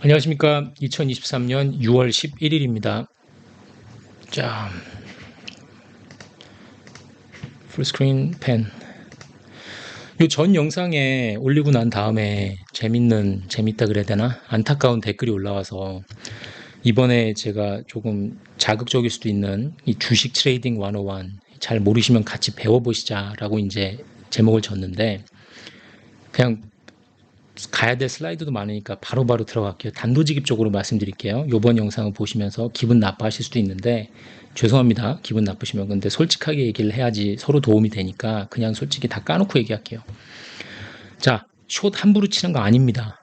안녕하십니까. 2023년 6월 11일입니다. 자, 풀스크린 펜. 이 전 영상에 올리고 난 다음에 재밌다 그래야 되나? 안타까운 댓글이 올라와서 이번에 제가 조금 자극적일 수도 있는 이 주식 트레이딩 101 잘 모르시면 같이 배워보시자라고 이제 제목을 줬는데 그냥 가야 될 슬라이드도 많으니까 바로바로 들어갈게요. 단도직입적으로 말씀드릴게요. 이번 영상을 보시면서 기분 나빠하실 수도 있는데 죄송합니다. 기분 나쁘시면. 근데 솔직하게 얘기를 해야지 서로 도움이 되니까 그냥 솔직히 다 까놓고 얘기할게요. 자, 숏 함부로 치는 거 아닙니다.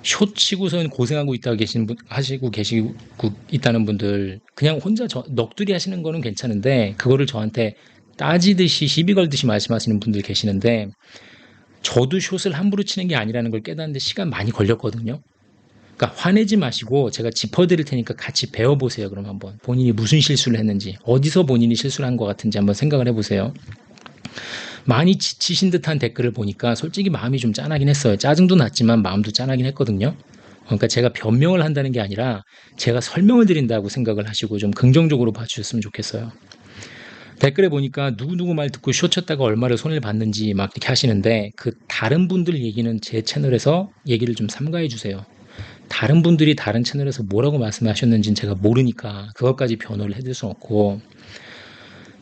숏 치고선 고생하고 계시고 있다는 분들 그냥 혼자 넋두리 하시는 거는 괜찮은데 그거를 저한테 따지듯이 시비 걸듯이 말씀하시는 분들 계시는데 저도 숏을 함부로 치는 게 아니라는 걸 깨닫는데 시간 많이 걸렸거든요. 그러니까 화내지 마시고 제가 짚어드릴 테니까 같이 배워보세요. 그럼 한번 본인이 무슨 실수를 했는지 어디서 본인이 실수를 한 것 같은지 한번 생각을 해보세요. 많이 지치신 듯한 댓글을 보니까 솔직히 마음이 좀 짠하긴 했어요. 짜증도 났지만 마음도 짠하긴 했거든요. 그러니까 제가 변명을 한다는 게 아니라 제가 설명을 드린다고 생각을 하시고 좀 긍정적으로 봐주셨으면 좋겠어요. 댓글에 보니까 누구누구 말 듣고 쇼 쳤다가 얼마를 손해를 봤는지 막 이렇게 하시는데 그 다른 분들 얘기는 제 채널에서 얘기를 좀 삼가해 주세요. 다른 분들이 다른 채널에서 뭐라고 말씀하셨는지는 제가 모르니까 그것까지 변호를 해드릴 수 없고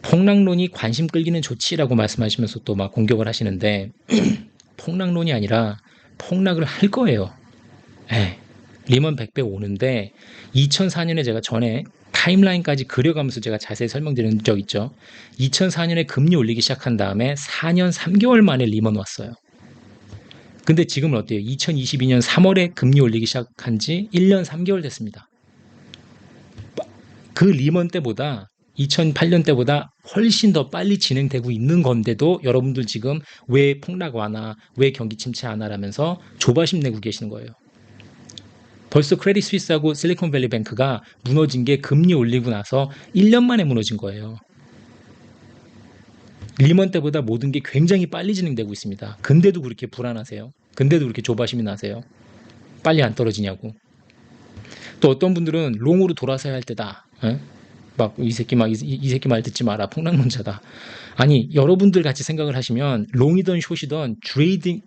폭락론이 관심 끌기는 좋지라고 말씀하시면서 또 막 공격을 하시는데 폭락론이 아니라 폭락을 할 거예요. 예. 리먼 100배 오는데 2004년에 제가 전에 타임라인까지 그려가면서 제가 자세히 설명드린 적 있죠. 2004년에 금리 올리기 시작한 다음에 4년 3개월 만에 리먼 왔어요. 근데 지금은 어때요? 2022년 3월에 금리 올리기 시작한 지 1년 3개월 됐습니다. 그 리먼 때보다 2008년 때보다 훨씬 더 빨리 진행되고 있는 건데도 여러분들 지금 왜 폭락 와나 왜 경기 침체 안 하라면서 조바심 내고 계시는 거예요. 벌써 크레딧 스위스하고 실리콘밸리 뱅크가 무너진 게 금리 올리고 나서 1년 만에 무너진 거예요. 리먼 때보다 모든 게 굉장히 빨리 진행되고 있습니다. 근데도 그렇게 불안하세요? 근데도 그렇게 조바심이 나세요? 빨리 안 떨어지냐고. 또 어떤 분들은 롱으로 돌아서야 할 때다. 막 이 새끼 말 듣지 마라. 폭락론자다. 아니 여러분들 같이 생각을 하시면 롱이든 숏이든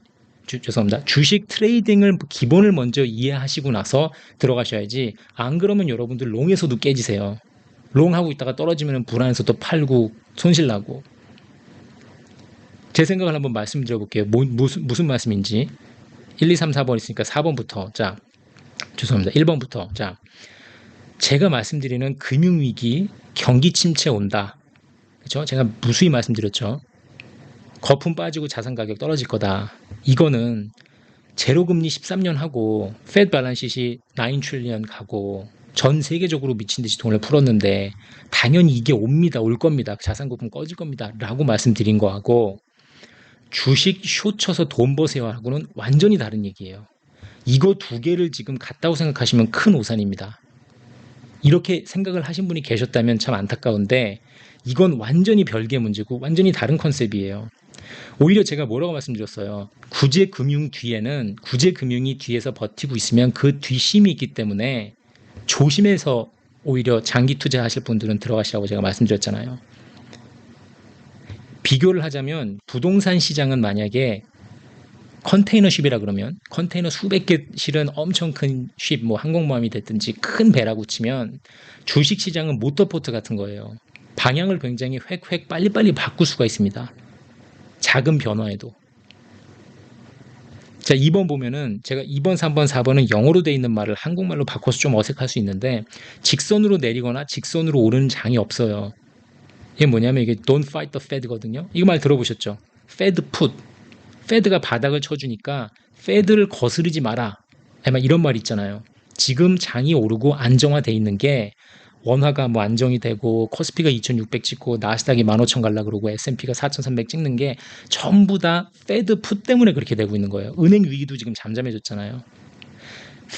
죄송합니다. 주식 트레이딩을 기본을 먼저 이해하시고 나서 들어가셔야지. 안 그러면 여러분들 롱에서도 깨지세요. 롱 하고 있다가 떨어지면 불안해서 또 팔고 손실 나고. 제 생각을 한번 말씀드려볼게요. 무슨 말씀인지. 1, 2, 3, 4번 있으니까 4번부터. 자, 죄송합니다. 1번부터. 자, 제가 말씀드리는 금융위기, 경기 침체 온다. 그렇죠? 제가 무수히 말씀드렸죠. 거품 빠지고 자산 가격 떨어질 거다. 이거는 제로금리 13년 하고 페드 발란시시 9 트릴리언 가고 전 세계적으로 미친 듯이 돈을 풀었는데 당연히 이게 옵니다. 올 겁니다. 자산 거품 꺼질 겁니다. 라고 말씀드린 거하고 주식 숏 쳐서 돈 버세요 하고는 완전히 다른 얘기예요. 이거 두 개를 지금 같다고 생각하시면 큰 오산입니다. 이렇게 생각을 하신 분이 계셨다면 참 안타까운데 이건 완전히 별개 문제고 완전히 다른 컨셉이에요. 오히려 제가 뭐라고 말씀드렸어요. 구제금융이 뒤에서 버티고 있으면 그 뒷심이 있기 때문에 조심해서 오히려 장기 투자하실 분들은 들어가시라고 제가 말씀드렸잖아요. 비교를 하자면 부동산 시장은 만약에 컨테이너쉽이라 그러면 컨테이너 수백 개 실은 엄청 큰 쉽, 뭐 항공모함이 됐든지 큰 배라고 치면 주식 시장은 모터보트 같은 거예요. 방향을 굉장히 획획 빨리빨리 바꿀 수가 있습니다. 작은 변화에도. 자, 2번 보면은 제가 2번, 3번, 4번은 영어로 돼 있는 말을 한국말로 바꿔서 좀 어색할 수 있는데 직선으로 내리거나 직선으로 오르는 장이 없어요. 이게 뭐냐면 이게 don't fight the Fed거든요. 이거 말 들어보셨죠? Fed put. Fed가 바닥을 쳐주니까 Fed를 거스르지 마라. 이런 말 있잖아요. 지금 장이 오르고 안정화돼 있는 게 원화가 뭐 안정이 되고 코스피가 2600 찍고 나스닥이 15,000 갈라 그러고 S&P가 4300 찍는 게 전부 다 페드 풋 때문에 그렇게 되고 있는 거예요. 은행 위기도 지금 잠잠해졌잖아요.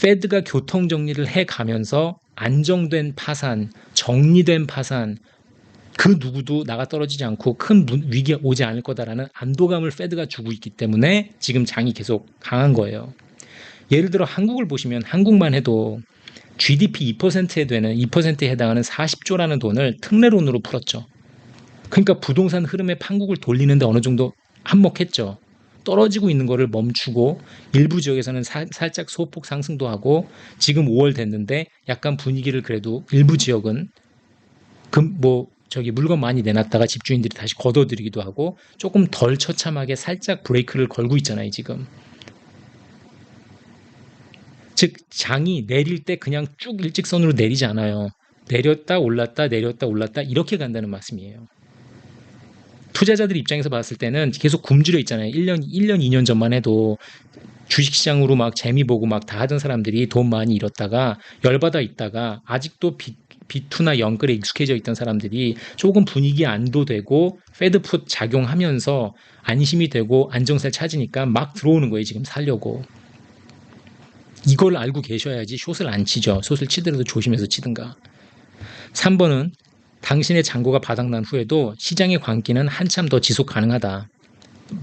페드가 교통 정리를 해가면서 안정된 파산, 정리된 파산, 그 누구도 나가 떨어지지 않고 큰 위기가 오지 않을 거다라는 안도감을 페드가 주고 있기 때문에 지금 장이 계속 강한 거예요. 예를 들어 한국을 보시면 한국만 해도 GDP 2%에 해당하는 40조라는 돈을 특례론으로 풀었죠. 그러니까 부동산 흐름의 판국을 돌리는데 어느 정도 한몫했죠. 떨어지고 있는 거를 멈추고 일부 지역에서는 살짝 소폭 상승도 하고 지금 5월 됐는데 약간 분위기를 그래도 일부 지역은 물건 많이 내놨다가 집주인들이 다시 걷어들이기도 하고 조금 덜 처참하게 살짝 브레이크를 걸고 있잖아요, 지금. 즉, 장이 내릴 때 그냥 쭉 일직선으로 내리지 않아요. 내렸다 올랐다 내렸다 올랐다 이렇게 간다는 말씀이에요. 투자자들 입장에서 봤을 때는 계속 굶주려 있잖아요. 1년, 2년 전만 해도 주식시장으로 막 재미 보고 막 다 하던 사람들이 돈 많이 잃었다가 열받아 있다가 아직도 비투나 영끌에 익숙해져 있던 사람들이 조금 분위기 안도되고 패드풋 작용하면서 안심이 되고 안정세를 찾으니까 막 들어오는 거예요. 지금 살려고. 이걸 알고 계셔야지 숏을 안 치죠. 숏을 치더라도 조심해서 치든가. 3번은 당신의 잔고가 바닥난 후에도 시장의 광기는 한참 더 지속 가능하다.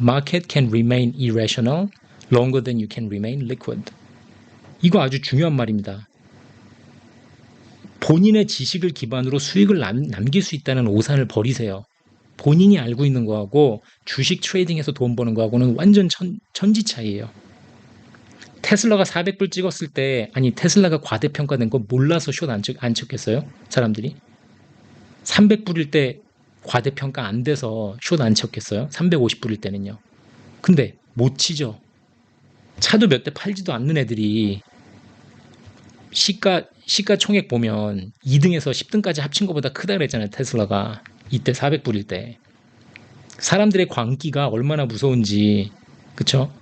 Market can remain irrational longer than you can remain liquid. 이거 아주 중요한 말입니다. 본인의 지식을 기반으로 수익을 남길 수 있다는 오산을 버리세요. 본인이 알고 있는 거하고 주식 트레이딩해서 돈 버는 거하고는 완전 천지 차이예요. 테슬라가 400불 찍었을 때 테슬라가 과대평가된 거 몰라서 숏 안 쳤겠어요? 사람들이? 300불일 때 과대평가 안 돼서 숏 안 쳤겠어요? 350불일 때는요. 근데 못 치죠. 차도 몇 대 팔지도 않는 애들이 시가총액 보면 2등에서 10등까지 합친 것보다 크다 그랬잖아요. 테슬라가. 이때 400불일 때. 사람들의 광기가 얼마나 무서운지. 그쵸?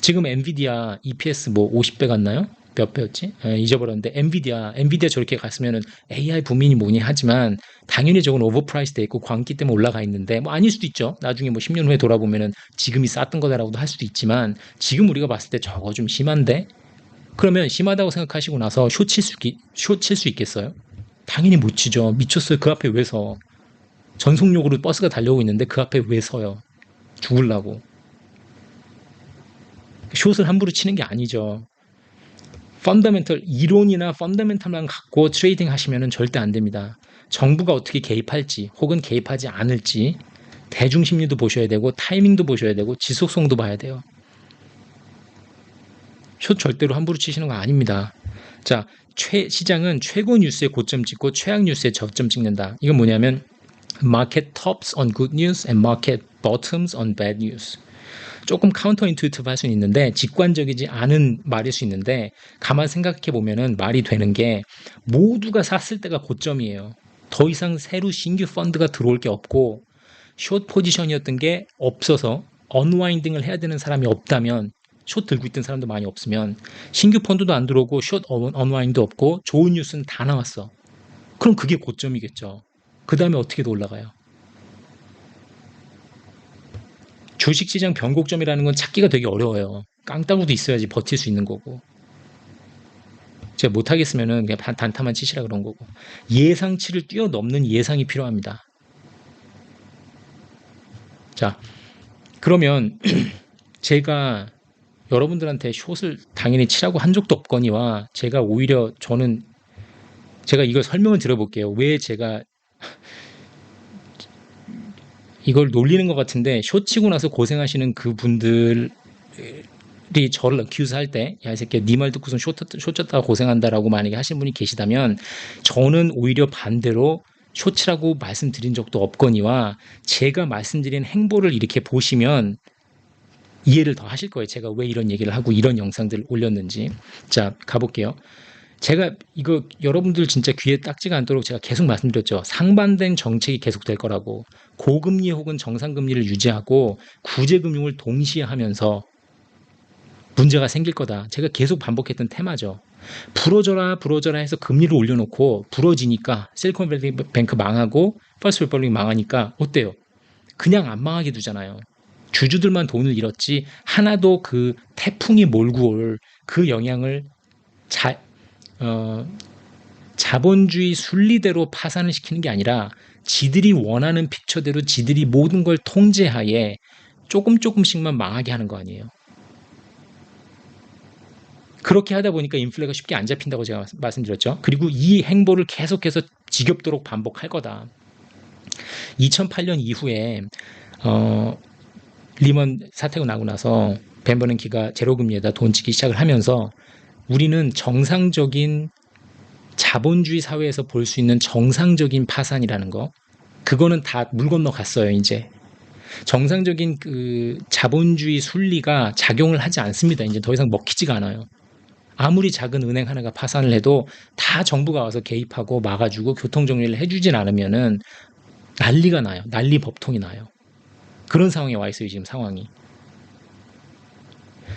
지금 엔비디아 EPS 50배 갔나요? 몇 배였지? 잊어버렸는데 엔비디아 저렇게 갔으면은 AI 붐이니 뭐니 하지만 당연히 저건 오버프라이스 돼 있고 광기 때문에 올라가 있는데 아닐 수도 있죠. 나중에 10년 후에 돌아보면은 지금이 쌌던 거다라고도 할 수도 있지만 지금 우리가 봤을 때 저거 좀 심한데? 그러면 심하다고 생각하시고 나서 숏 칠 수 있겠어요? 당연히 못 치죠. 미쳤어요. 그 앞에 왜 서? 전속력으로 버스가 달려오고 있는데 그 앞에 왜 서요? 죽을라고. 숏을 함부로 치는 게 아니죠. 이론이나 펀더멘털만 갖고 트레이딩 하시면 절대 안 됩니다. 정부가 어떻게 개입할지 혹은 개입하지 않을지 대중 심리도 보셔야 되고 타이밍도 보셔야 되고 지속성도 봐야 돼요. 숏 절대로 함부로 치시는 거 아닙니다. 자, 시장은 최고 뉴스에 고점 찍고 최악 뉴스에 저점 찍는다. 이건 뭐냐면 market tops on good news and market bottoms on bad news. 조금 카운터 인투이티브 할 수는 있는데 직관적이지 않은 말일 수 있는데 가만 생각해 보면은 말이 되는 게 모두가 샀을 때가 고점이에요. 더 이상 새로 신규 펀드가 들어올 게 없고 숏 포지션이었던 게 없어서 언와인딩을 해야 되는 사람이 없다면 숏 들고 있던 사람도 많이 없으면 신규 펀드도 안 들어오고 숏 언와인도 없고 좋은 뉴스는 다 나왔어. 그럼 그게 고점이겠죠. 그 다음에 어떻게 더 올라가요? 주식시장 변곡점이라는 건 찾기가 되게 어려워요. 깡따구도 있어야지 버틸 수 있는 거고. 제가 못하겠으면은 그냥 단타만 치시라 그런 거고. 예상치를 뛰어넘는 예상이 필요합니다. 자, 그러면 제가 여러분들한테 숏을 당연히 치라고 한 적도 없거니와 제가 오히려 제가 이걸 설명을 드려볼게요. 왜 제가 이걸 놀리는 것 같은데 숏 치고 나서 고생하시는 그분들이 저를 어큐즈 할 때 야 이 새끼야 네 말 듣고선 숏 쳤다가 고생한다라고 만약에 하시는 분이 계시다면 저는 오히려 반대로 숏 치라고 말씀드린 적도 없거니와 제가 말씀드린 행보를 이렇게 보시면 이해를 더 하실 거예요. 제가 왜 이런 얘기를 하고 이런 영상들을 올렸는지. 자, 가볼게요. 제가 이거 여러분들 진짜 귀에 딱지가 않도록 제가 계속 말씀드렸죠. 상반된 정책이 계속될 거라고. 고금리 혹은 정상금리를 유지하고 구제금융을 동시에 하면서 문제가 생길 거다. 제가 계속 반복했던 테마죠. 부러져라 해서 금리를 올려놓고 부러지니까 실리콘밸리 뱅크 망하고 퍼스트 리퍼블릭 망하니까 어때요? 그냥 안 망하게 두잖아요. 주주들만 돈을 잃었지 하나도 그 태풍이 몰고 올 그 영향을 자본주의 순리대로 파산을 시키는 게 아니라 지들이 원하는 픽처대로 지들이 모든 걸 통제하에 조금씩만 망하게 하는 거 아니에요. 그렇게 하다 보니까 인플레가 쉽게 안 잡힌다고 제가 말씀드렸죠. 그리고 이 행보를 계속해서 지겹도록 반복할 거다. 2008년 이후에 리먼 사태가 나고 나서 벤버넌키가 제로금리에다 돈 찍기 시작을 하면서 우리는 정상적인 자본주의 사회에서 볼 수 있는 정상적인 파산이라는 거, 그거는 다 물 건너 갔어요. 이제 정상적인 그 자본주의 순리가 작용을 하지 않습니다. 이제 더 이상 먹히지가 않아요. 아무리 작은 은행 하나가 파산을 해도 다 정부가 와서 개입하고 막아주고 교통정리를 해주진 않으면은 난리가 나요. 난리 법통이 나요. 그런 상황에 와 있어요. 지금 상황이.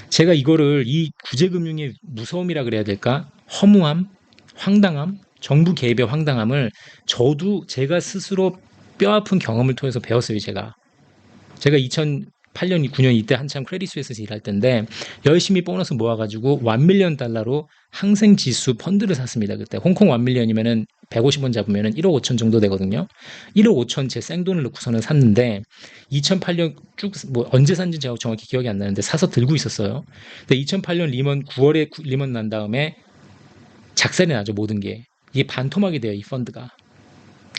제가 이거를 이 구제금융의 무서움이라 그래야 될까? 허무함, 황당함, 정부 개입의 황당함을 저도 제가 스스로 뼈아픈 경험을 통해서 배웠어요. 제가 2008년, 9년 이때 한참 크레딧 스위스에서 일할 때인데 열심히 보너스 모아가지고 $1밀리언로 항생지수 펀드를 샀습니다. 그때 홍콩 $1밀리언이면은 150원 잡으면은 1억 5천 정도 되거든요. 1억 5천 제 생돈을 넣고서는 샀는데 2008년 쭉 뭐 언제 산지 제가 정확히 기억이 안 나는데 사서 들고 있었어요. 근데 2008년 리먼 9월에 리먼 난 다음에 작살이 나죠. 모든 게. 이게 반토막이 돼요. 이 펀드가.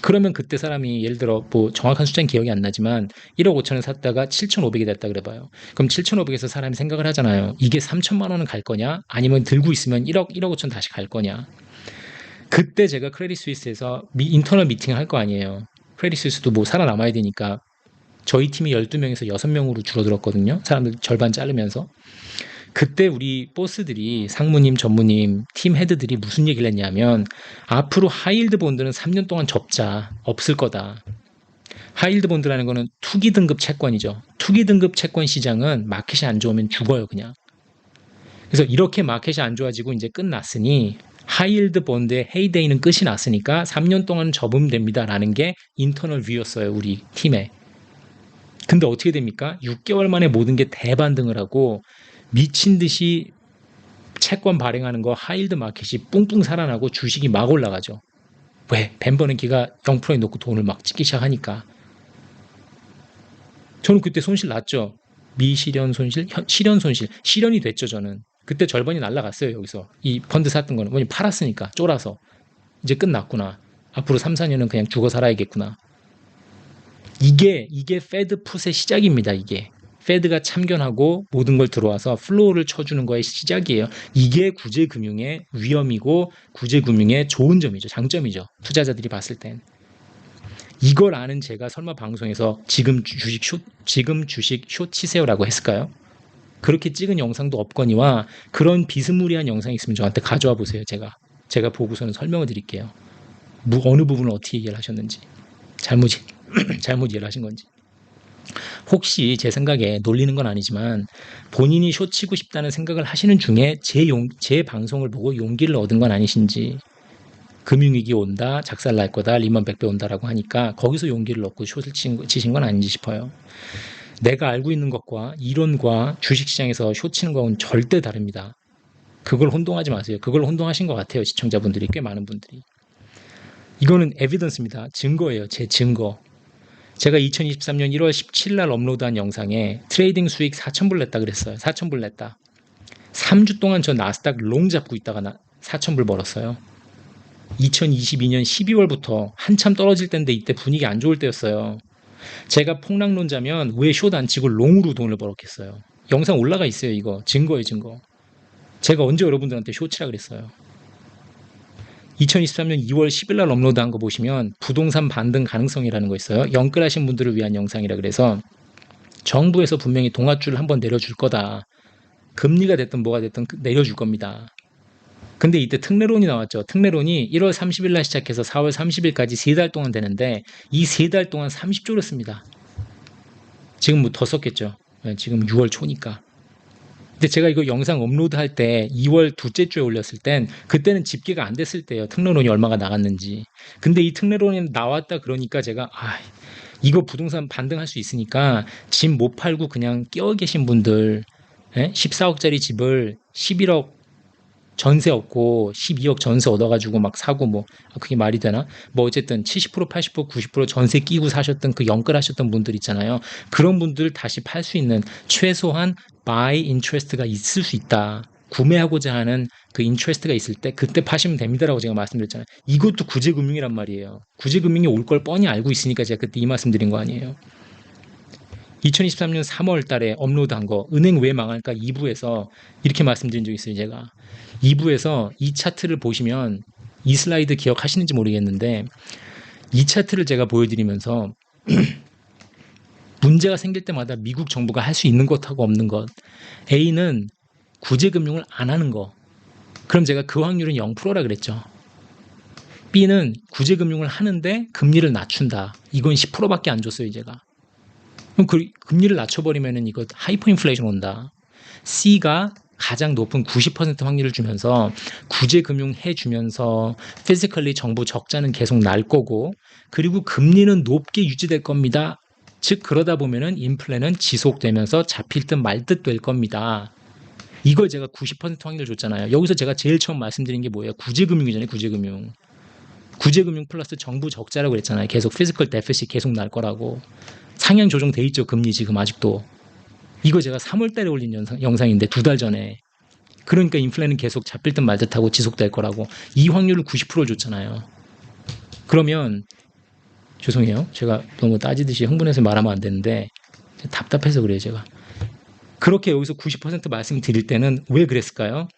그러면 그때 사람이 예를 들어 뭐 정확한 숫자는 기억이 안 나지만 1억 5천을 샀다가 7,500이 됐다 그래 봐요. 그럼 7,500에서 사람이 생각을 하잖아요. 이게 3천만 원은 갈 거냐? 아니면 들고 있으면 1억 5천 다시 갈 거냐? 그때 제가 크레딧 스위스에서 인터널 미팅을 할 거 아니에요. 크레딧 스위스도 뭐 살아남아야 되니까 저희 팀이 12명에서 6명으로 줄어들었거든요. 사람들 절반 자르면서. 그때 우리 보스들이 상무님, 전무님, 팀 헤드들이 무슨 얘기를 했냐면 앞으로 하이힐드 본드는 3년 동안 접자. 없을 거다. 하이힐드 본드라는 거는 투기 등급 채권이죠. 투기 등급 채권 시장은 마켓이 안 좋으면 죽어요, 그냥. 그래서 이렇게 마켓이 안 좋아지고 이제 끝났으니 하이힐드 본드의 헤이데이는 끝이 났으니까 3년 동안 접으면 됩니다라는 게 인터널 뷰였어요, 우리 팀에. 근데 어떻게 됩니까? 6개월 만에 모든 게 대반등을 하고 미친 듯이 채권 발행하는 거 하이힐드 마켓이 뿡뿡 살아나고 주식이 막 올라가죠. 왜? 벤버넌키가 0%에 놓고 돈을 막 찍기 시작하니까. 저는 그때 손실 났죠. 미실현 손실, 실현 손실. 실현이 됐죠, 저는. 그때 절반이 날라갔어요, 여기서. 이 펀드 샀던 거는. 뭐냐, 팔았으니까, 쫄아서. 이제 끝났구나. 앞으로 3, 4년은 그냥 죽어 살아야겠구나. 이게 페드 풋의 시작입니다, 이게. 페드가 참견하고 모든 걸 들어와서 플로우를 쳐주는 거의 시작이에요. 이게 구제금융의 위험이고 구제금융의 좋은 점이죠. 장점이죠. 투자자들이 봤을 땐. 이걸 아는 제가 설마 방송에서 지금 주식 숏 치세요라고 했을까요? 그렇게 찍은 영상도 없거니와 그런 비스무리한 영상이 있으면 저한테 가져와 보세요. 제가 보고서는 설명을 드릴게요. 어느 부분을 어떻게 이해를 하셨는지. 잘못 이해를 하신 건지. 혹시 제 생각에 놀리는 건 아니지만 본인이 숏 치고 싶다는 생각을 하시는 중에 제 방송을 보고 용기를 얻은 건 아니신지. 금융위기 온다, 작살 날 거다, 리먼 100배 온다라고 하니까 거기서 용기를 얻고 숏을 치신 건 아닌지 싶어요. 내가 알고 있는 것과 이론과 주식시장에서 숏 치는 거는 절대 다릅니다. 그걸 혼동하지 마세요. 그걸 혼동하신 것 같아요. 시청자분들이, 꽤 많은 분들이. 이거는 에비던스입니다. 증거예요. 제 증거. 제가 2023년 1월 17일 날 업로드한 영상에 트레이딩 수익 4,000불 냈다 그랬어요. 4,000불 냈다. 3주 동안 저 나스닥 롱 잡고 있다가 4,000불 벌었어요. 2022년 12월부터 한참 떨어질 때인데 이때 분위기 안 좋을 때였어요. 제가 폭락론자면 왜 숏 안 치고 롱으로 돈을 벌었겠어요. 영상 올라가 있어요. 이거 증거예요, 증거. 제가 언제 여러분들한테 숏 치라 그랬어요. 2023년 2월 10일 날 업로드한 거 보시면 부동산 반등 가능성이라는 거 있어요. 영끌하신 분들을 위한 영상이라 그래서 정부에서 분명히 동아줄을 한번 내려줄 거다. 금리가 됐든 뭐가 됐든 내려줄 겁니다. 근데 이때 특례론이 나왔죠. 특례론이 1월 30일 날 시작해서 4월 30일까지 3달 동안 되는데 이 3달 동안 30조를 씁니다. 지금 뭐 더 썼겠죠. 지금 6월 초니까. 근데 제가 이거 영상 업로드할 때 2월 둘째 주에 올렸을 땐 그때는 집계가 안 됐을 때예요. 특례론이 얼마가 나갔는지. 근데 이 특례론이 나왔다 그러니까 제가 이거 부동산 반등할 수 있으니까 집 못 팔고 그냥 끼어 계신 분들 14억짜리 집을 11억 전세 얻고 12억 전세 얻어가지고 막 사고 뭐 그게 말이 되나? 뭐 어쨌든 70%, 80%, 90% 전세 끼고 사셨던 그 영끌하셨던 분들 있잖아요. 그런 분들 다시 팔 수 있는 최소한 buy interest가 있을 수 있다. 구매하고자 하는 그 인트레스트가 있을 때 그때 파시면 됩니다라고 제가 말씀드렸잖아요. 이것도 구제금융이란 말이에요. 구제금융이 올 걸 뻔히 알고 있으니까 제가 그때 이 말씀드린 거 아니에요. 2023년 3월 달에 업로드한 거 은행 왜 망할까 2부에서 이렇게 말씀드린 적 있어요. 제가 2부에서 이 차트를 보시면 이 슬라이드 기억하시는지 모르겠는데 이 차트를 제가 보여드리면서 문제가 생길 때마다 미국 정부가 할 수 있는 것하고 없는 것 A는 구제금융을 안 하는 거 그럼 제가 그 확률은 0%라 그랬죠. B는 구제금융을 하는데 금리를 낮춘다. 이건 10%밖에 안 줬어요. 제가. 그럼 금리를 낮춰버리면 이거 하이퍼 인플레이션 온다. C가 가장 높은 90% 확률을 주면서 구제금융 해주면서 피지컬리 정부 적자는 계속 날 거고 그리고 금리는 높게 유지될 겁니다. 즉 그러다 보면은 인플레는 지속되면서 잡힐 듯 말 듯 될 겁니다. 이걸 제가 90% 확률을 줬잖아요. 여기서 제가 제일 처음 말씀드린 게 뭐예요? 구제금융이잖아요. 구제금융. 구제금융 플러스 정부 적자라고 그랬잖아요. 계속 피지컬 데피시 계속 날 거라고. 상향 조정돼 있죠. 금리 지금 아직도. 이거 제가 3월 달에 올린 영상인데 2달 전에. 그러니까 인플레는 계속 잡힐 듯 말 듯하고 지속될 거라고. 이 확률을 90%를 줬잖아요. 그러면 죄송해요. 제가 너무 따지듯이 흥분해서 말하면 안 되는데 답답해서 그래요. 제가. 그렇게 여기서 90% 말씀드릴 때는 왜 그랬을까요?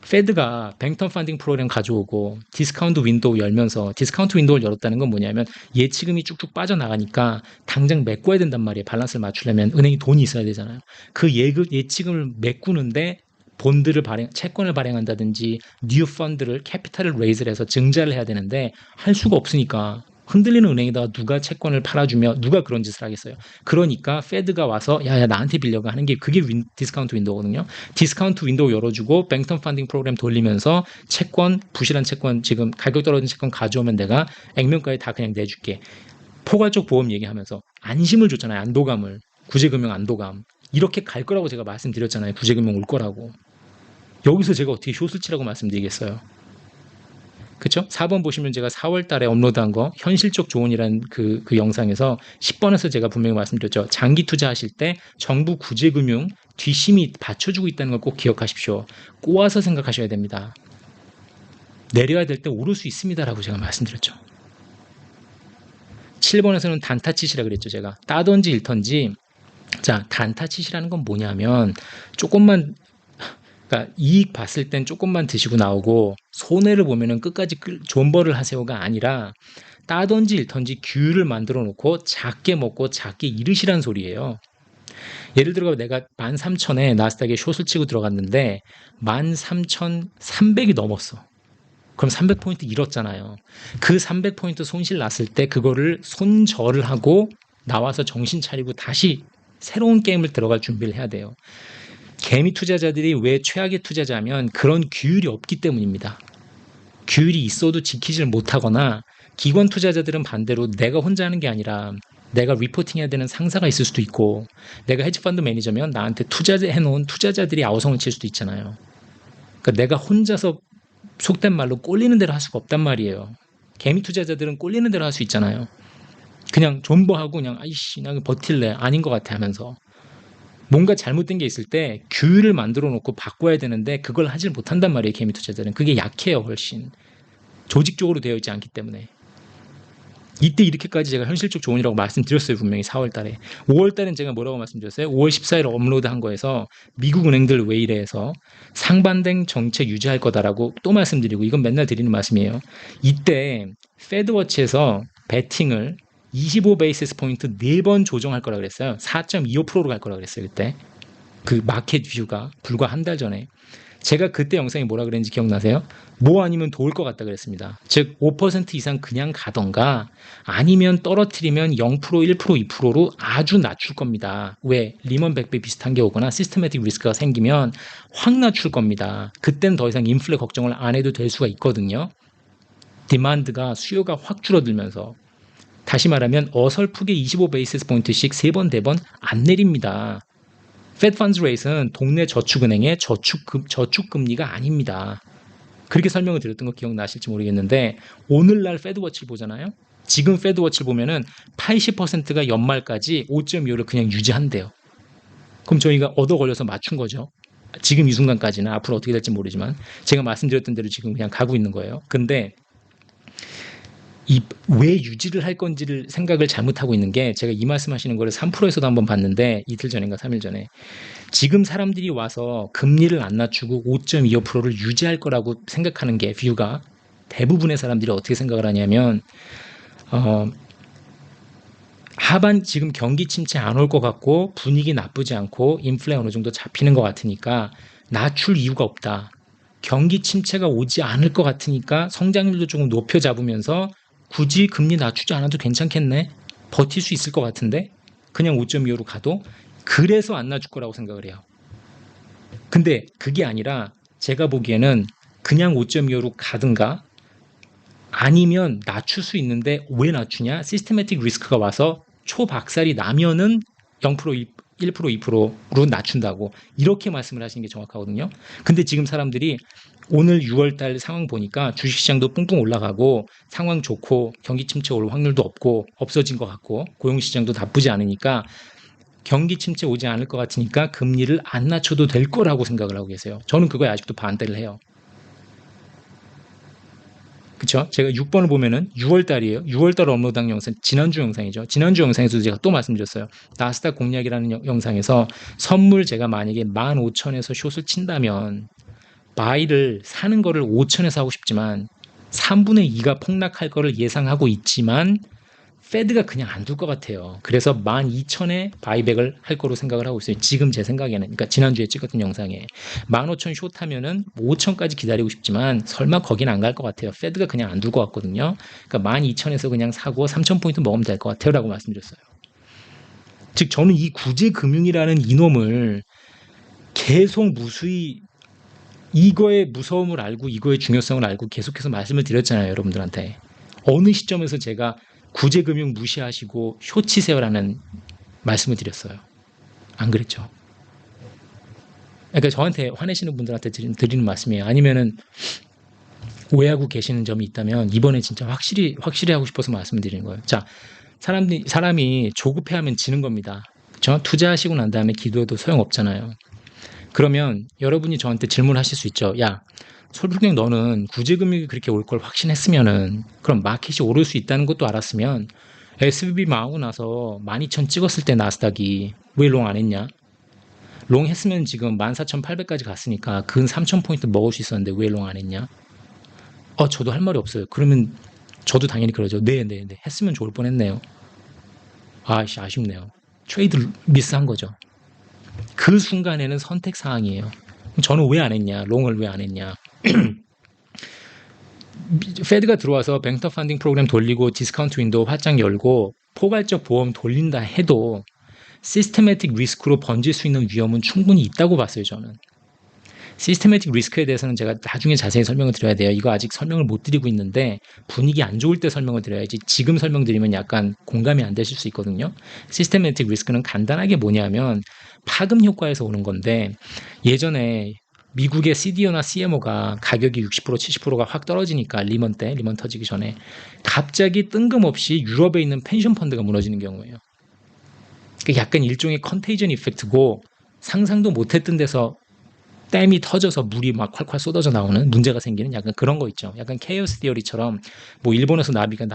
페드가 뱅턴 펀딩 프로그램 가져오고 디스카운트 윈도우 열면서 디스카운트 윈도우를 열었다는 건 뭐냐면 예치금이 쭉쭉 빠져나가니까 당장 메꿔야 된단 말이에요. 밸런스를 맞추려면 은행이 돈이 있어야 되잖아요. 그 예치금을 메꾸는데 본드를 채권을 발행한다든지 뉴 펀드를 캐피탈을 레이즈를 해서 증자를 해야 되는데 할 수가 없으니까 흔들리는 은행에다가 누가 채권을 팔아주며 누가 그런 짓을 하겠어요. 그러니까 페드가 와서 야야 나한테 빌려가 하는 게 그게 디스카운트 윈도우거든요. 디스카운트 윈도우 열어주고 뱅턴 펀딩 프로그램 돌리면서 채권 부실한 채권 지금 가격 떨어진 채권 가져오면 내가 액면가에 다 그냥 내줄게. 포괄적 보험 얘기하면서 안심을 줬잖아요. 안도감을. 구제금융 안도감. 이렇게 갈 거라고 제가 말씀드렸잖아요. 구제금융 올 거라고. 여기서 제가 어떻게 숏을 치라고 말씀드리겠어요. 그쵸? 4번 보시면 제가 4월 달에 업로드한 거 현실적 조언이라는 그 영상에서 10번에서 제가 분명히 말씀드렸죠. 장기 투자하실 때 정부 구제금융 뒷심이 받쳐주고 있다는 걸 꼭 기억하십시오. 꼬아서 생각하셔야 됩니다. 내려야 될 때 오를 수 있습니다라고 제가 말씀드렸죠. 7번에서는 단타치시라 그랬죠. 제가 따던지 잃던지. 자, 단타치시라는 건 뭐냐면 조금만 그러니까 이익 봤을 땐 조금만 드시고 나오고 손해를 보면은 끝까지 존버를 하세요가 아니라 따던지 잃던지 규율을 만들어 놓고 작게 먹고 작게 잃으시란 소리예요. 예를 들어 내가 13,000에 나스닥에 숏을 치고 들어갔는데 13,300이 넘었어. 그럼 300포인트 잃었잖아요. 그 300포인트 손실 났을 때 그거를 손절을 하고 나와서 정신 차리고 다시 새로운 게임을 들어갈 준비를 해야 돼요. 개미 투자자들이 왜 최악의 투자자면 그런 규율이 없기 때문입니다. 규율이 있어도 지키질 못하거나 기관 투자자들은 반대로 내가 혼자 하는 게 아니라 내가 리포팅해야 되는 상사가 있을 수도 있고 내가 헤지펀드 매니저면 나한테 투자해놓은 투자자들이 아우성을 칠 수도 있잖아요. 그러니까 내가 혼자서 속된 말로 꼴리는 대로 할 수가 없단 말이에요. 개미 투자자들은 꼴리는 대로 할 수 있잖아요. 그냥 존버하고 그냥 아이씨 나 버틸래 아닌 것 같아 하면서 뭔가 잘못된 게 있을 때 규율을 만들어 놓고 바꿔야 되는데 그걸 하질 못한단 말이에요. 개미 투자자들은. 그게 약해요. 훨씬. 조직적으로 되어 있지 않기 때문에. 이때 이렇게까지 제가 현실적 조언이라고 말씀드렸어요. 분명히 4월 달에. 5월 달엔 제가 뭐라고 말씀드렸어요? 5월 14일 업로드한 거에서 미국 은행들 왜 이래서 상반된 정책 유지할 거다라고 또 말씀드리고 이건 맨날 드리는 말씀이에요. 이때 페드워치에서 베팅을 25베이시스 포인트 4번 조정할 거라 그랬어요. 4.25%로 갈 거라 그랬어요. 그때. 그 마켓 뷰가 불과 한 달 전에. 제가 그때 영상에 뭐라 그랬는지 기억나세요? 뭐 아니면 도울 것 같다 그랬습니다. 즉 5% 이상 그냥 가던가 아니면 떨어뜨리면 0%, 1%, 2%로 아주 낮출 겁니다. 왜? 리먼 백배 비슷한 게 오거나 시스테매틱 리스크가 생기면 확 낮출 겁니다. 그때는 더 이상 인플레 걱정을 안 해도 될 수가 있거든요. 디만드가 수요가 확 줄어들면서 다시 말하면 어설프게 25베이시스 포인트씩 3번, 4번 안 내립니다. Fed Funds Rate는 동네 저축은행의 저축금리가 아닙니다. 그렇게 설명을 드렸던 거 기억나실지 모르겠는데 오늘날 페드워치를 보잖아요. 지금 페드워치를 보면은 80%가 연말까지 5.25를 그냥 유지한대요. 그럼 저희가 얻어 걸려서 맞춘 거죠. 지금 이 순간까지는 앞으로 어떻게 될지 모르지만 제가 말씀드렸던 대로 지금 그냥 가고 있는 거예요. 근데 왜 유지를 할 건지를 생각을 잘못하고 있는 게 제가 이 말씀하시는 거를 3%에서도 한번 봤는데 이틀 전인가 3일 전에 지금 사람들이 와서 금리를 안 낮추고 5.25%를 유지할 거라고 생각하는 게 뷰가 대부분의 사람들이 어떻게 생각을 하냐면 하반 지금 경기 침체 안 올 것 같고 분위기 나쁘지 않고 인플레 어느 정도 잡히는 것 같으니까 낮출 이유가 없다. 경기 침체가 오지 않을 것 같으니까 성장률도 조금 높여 잡으면서 굳이 금리 낮추지 않아도 괜찮겠네. 버틸 수 있을 것 같은데 그냥 5.25로 가도 그래서 안 낮출 거라고 생각을 해요. 근데 그게 아니라 제가 보기에는 그냥 5.25로 가든가 아니면 낮출 수 있는데 왜 낮추냐? 시스테매틱 리스크가 와서 초박살이 나면은 0%, 1%, 2%로 낮춘다고 이렇게 말씀을 하시는 게 정확하거든요. 근데 지금 사람들이 오늘 6월달 상황 보니까 주식시장도 뿡뿡 올라가고 상황 좋고 경기 침체 올 확률도 없고 없어진 것 같고 고용시장도 나쁘지 않으니까 경기 침체 오지 않을 것 같으니까 금리를 안 낮춰도 될 거라고 생각을 하고 계세요. 저는 그거에 아직도 반대를 해요. 그쵸? 제가 6번을 보면은 6월달이에요. 6월달 업로드한 영상, 지난주 영상이죠. 지난주 영상에서도 제가 또 말씀드렸어요. 나스닥 공략이라는 영상에서 선물 제가 만약에 15,000에서 숏을 친다면 바이를 사는 거를 5,000에 사고 싶지만 3분의 2가 폭락할 거를 예상하고 있지만 페드가 그냥 안 둘 것 같아요. 그래서 12,000에 바이백을 할 거로 생각을 하고 있어요. 지금 제 생각에는. 그러니까 지난주에 찍었던 영상에 15,000 숏하면은 5,000까지 기다리고 싶지만 설마 거긴 안 갈 것 같아요. 페드가 그냥 안 둘 것 같거든요. 그러니까 12,000에서 그냥 사고 3,000포인트 먹으면 될 것 같아요. 라고 말씀드렸어요. 즉 저는 이 구제금융이라는 이놈을 계속 무수히 이거의 무서움을 알고 이거의 중요성을 알고 계속해서 말씀을 드렸잖아요. 여러분들한테. 어느 시점에서 제가 구제금융 무시하시고 쇼 치세요라는 말씀을 드렸어요. 안 그랬죠? 그러니까 저한테 화내시는 분들한테 드리는 말씀이에요. 아니면은 오해하고 계시는 점이 있다면 이번에 진짜 확실히 하고 싶어서 말씀드리는 거예요. 자, 사람이 조급해하면 지는 겁니다. 그렇죠? 투자하시고 난 다음에 기도해도 소용없잖아요. 그러면 여러분이 저한테 질문하실 수 있죠. 야, 솔직히 너는 구제금융이 그렇게 올 걸 확신했으면은 그럼 마켓이 오를 수 있다는 것도 알았으면 SBB 망하고 나서 12,000 찍었을 때 나스닥이 왜 롱 안 했냐? 롱 했으면 지금 14,800까지 갔으니까 근 3,000포인트 먹을 수 있었는데 왜 롱 안 했냐? 저도 할 말이 없어요. 그러면 저도 당연히 그러죠. 네. 했으면 좋을 뻔했네요. 아쉽네요. 트레이드 미스한 거죠. 그 순간에는 선택 사항이에요. 저는 왜 안 했냐? 롱을 왜 안 했냐? 페드가 들어와서 뱅터 펀딩 프로그램 돌리고 디스카운트 윈도우 활짝 열고 포괄적 보험 돌린다 해도 시스테매틱 리스크로 번질 수 있는 위험은 충분히 있다고 봤어요. 저는. 시스테매틱 리스크에 대해서는 제가 나중에 자세히 설명을 드려야 돼요. 이거 아직 설명을 못 드리고 있는데 분위기 안 좋을 때 설명을 드려야지 지금 설명드리면 약간 공감이 안 되실 수 있거든요. 시스테매틱 리스크는 간단하게 뭐냐면 파급 효과에서 오는 건데 예전에 미국의 CDO나 CMO가 가격이 60% 70%가 확 떨어지니까 리먼 터지기 전에 갑자기 뜬금없이 유럽에 있는 펜션 펀드가 무너지는 경우예요. 약간 일종의 컨테이전 이펙트고 상상도 못했던 데서 댐이 터져서 물이 막 콸콸 쏟아져 나오는 문제가 생기는 약간 그런 거 있죠. 약간 케이오스 티어리처럼 뭐 일본에서 나비가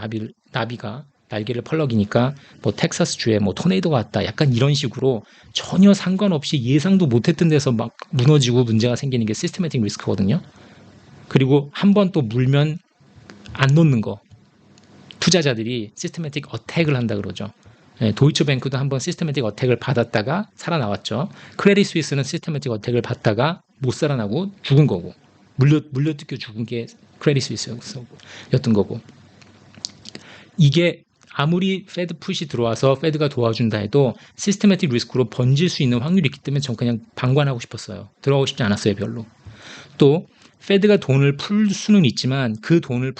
날개를 펄럭이니까 뭐 텍사스 주에 뭐 토네이도가 왔다. 약간 이런 식으로 전혀 상관없이 예상도 못했던 데서 막 무너지고 문제가 생기는 게 시스테매틱 리스크거든요. 그리고 한 번 또 물면 안 놓는 거. 투자자들이 시스테매틱 어택을 한다 그러죠. 도이치뱅크도 한번 시스테매틱 어택을 받았다가 살아나왔죠. 크레딧 스위스는 시스테매틱 어택을 받다가 못 살아나고 죽은 거고 물려뜯겨 죽은 게 크레딧 스위스였던 거고 이게 아무리 페드 푸시 들어와서 페드가 도와준다 해도 시스테매틱 리스크로 번질 수 있는 확률이 있기 때문에 전 그냥 방관하고 싶었어요. 들어가고 싶지 않았어요. 별로. 또 페드가 돈을 풀 수는 있지만 그 돈을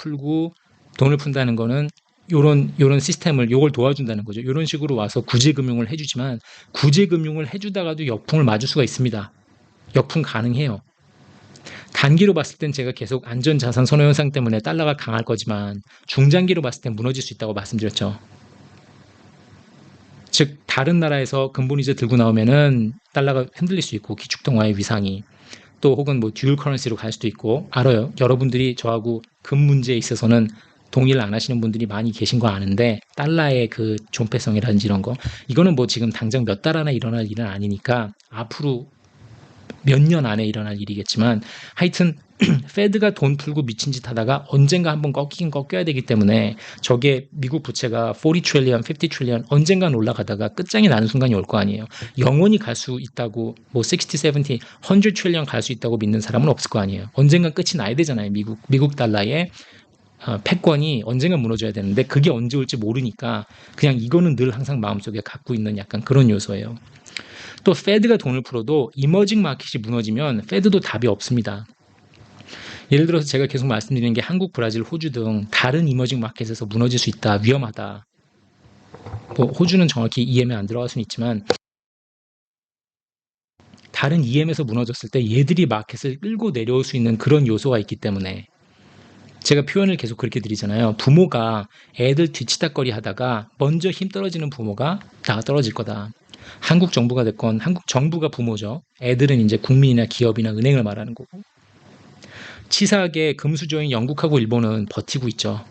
푼다는 거는 요런 시스템을 요걸 도와준다는 거죠. 요런 식으로 와서 구제금융을 해주지만 구제금융을 해주다가도 역풍을 맞을 수가 있습니다. 역풍 가능해요. 단기로 봤을 땐 제가 계속 안전자산 선호 현상 때문에 달러가 강할 거지만 중장기로 봤을 땐 무너질 수 있다고 말씀드렸죠. 즉 다른 나라에서 근본위제 들고 나오면은 달러가 흔들릴 수 있고 기축통화의 위상이 또 혹은 뭐 듀얼 커런시로 갈 수도 있고 알아요. 여러분들이 저하고 금 문제에 있어서는 동의를 안 하시는 분들이 많이 계신 거 아는데 달러의 그 존폐성이라든지 이런 거 이거는 뭐 지금 당장 몇 달 안에 일어날 일은 아니니까 앞으로 몇 년 안에 일어날 일이겠지만 하여튼 페드가 돈 풀고 미친 짓 하다가 언젠가 한번 꺾이긴 꺾여야 되기 때문에 저게 미국 부채가 40 트릴리언, 50 트릴리언 언젠간 올라가다가 끝장이 나는 순간이 올 거 아니에요. 영원히 갈 수 있다고 뭐 60, 70, 100 트릴리언 갈 수 있다고 믿는 사람은 없을 거 아니에요. 언젠간 끝이 나야 되잖아요. 미국 달러의 패권이 언젠가 무너져야 되는데 그게 언제 올지 모르니까 그냥 이거는 늘 항상 마음속에 갖고 있는 약간 그런 요소예요. 또 페드가 돈을 풀어도 이머징 마켓이 무너지면 페드도 답이 없습니다. 예를 들어서 제가 계속 말씀드리는 게 한국, 브라질, 호주 등 다른 이머징 마켓에서 무너질 수 있다, 위험하다. 뭐 호주는 정확히 EM에 안 들어갈 수는 있지만 다른 EM에서 무너졌을 때 얘들이 마켓을 끌고 내려올 수 있는 그런 요소가 있기 때문에 제가 표현을 계속 그렇게 드리잖아요. 부모가 애들 뒤치다거리 하다가 먼저 힘 떨어지는 부모가 다 떨어질 거다. 한국 정부가 됐건 한국 정부가 부모죠. 애들은 이제 국민이나 기업이나 은행을 말하는 거고. 치사하게 금수저인 영국하고 일본은 버티고 있죠.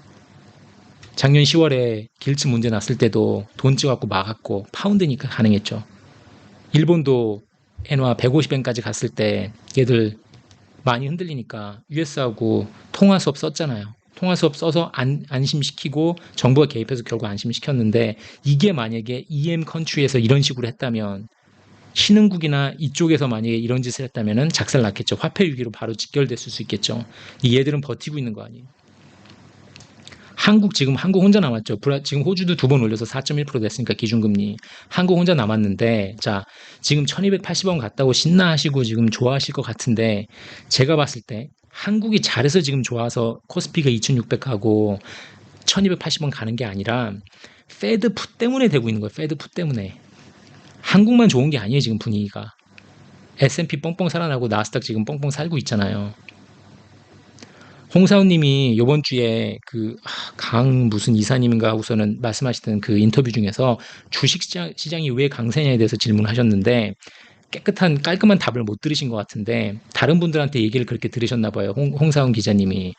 작년 10월에 길츠 문제 났을 때도 돈 찍어갖고 막았고 파운드니까 가능했죠. 일본도 엔화 150엔까지 갔을 때 얘들 많이 흔들리니까 US하고 통화 수업 썼잖아요. 통화 수업 써서 안심시키고 정부가 개입해서 결국 안심시켰는데 이게 만약에 EM 컨트리에서 이런 식으로 했다면 신흥국이나 이쪽에서 만약에 이런 짓을 했다면 작살 났겠죠. 화폐 위기로 바로 직결됐을 수 있겠죠. 얘들은 버티고 있는 거 아니에요. 지금 한국 혼자 남았죠. 지금 호주도 2번 올려서 4.1% 됐으니까 기준금리. 한국 혼자 남았는데 자 지금 1280원 갔다고 신나하시고 지금 좋아하실 것 같은데 제가 봤을 때 한국이 잘해서 지금 좋아서 코스피가 2600 가고 1280원 가는 게 아니라 페드 풋 때문에 되고 있는 거예요. 페드 풋 때문에. 한국만 좋은 게 아니에요. 지금 분위기가. S&P 뻥뻥 살아나고 나스닥 지금 뻥뻥 살고 있잖아요. 홍사원님이 요번 주에 강 무슨 이사님인가 하고서는 말씀하시던 그 인터뷰 중에서 주식시장이 왜 강세냐에 대해서 질문하셨는데 깔끔한 답을 못 들으신 것 같은데 다른 분들한테 얘기를 그렇게 들으셨나 봐요. 홍사원 기자님이.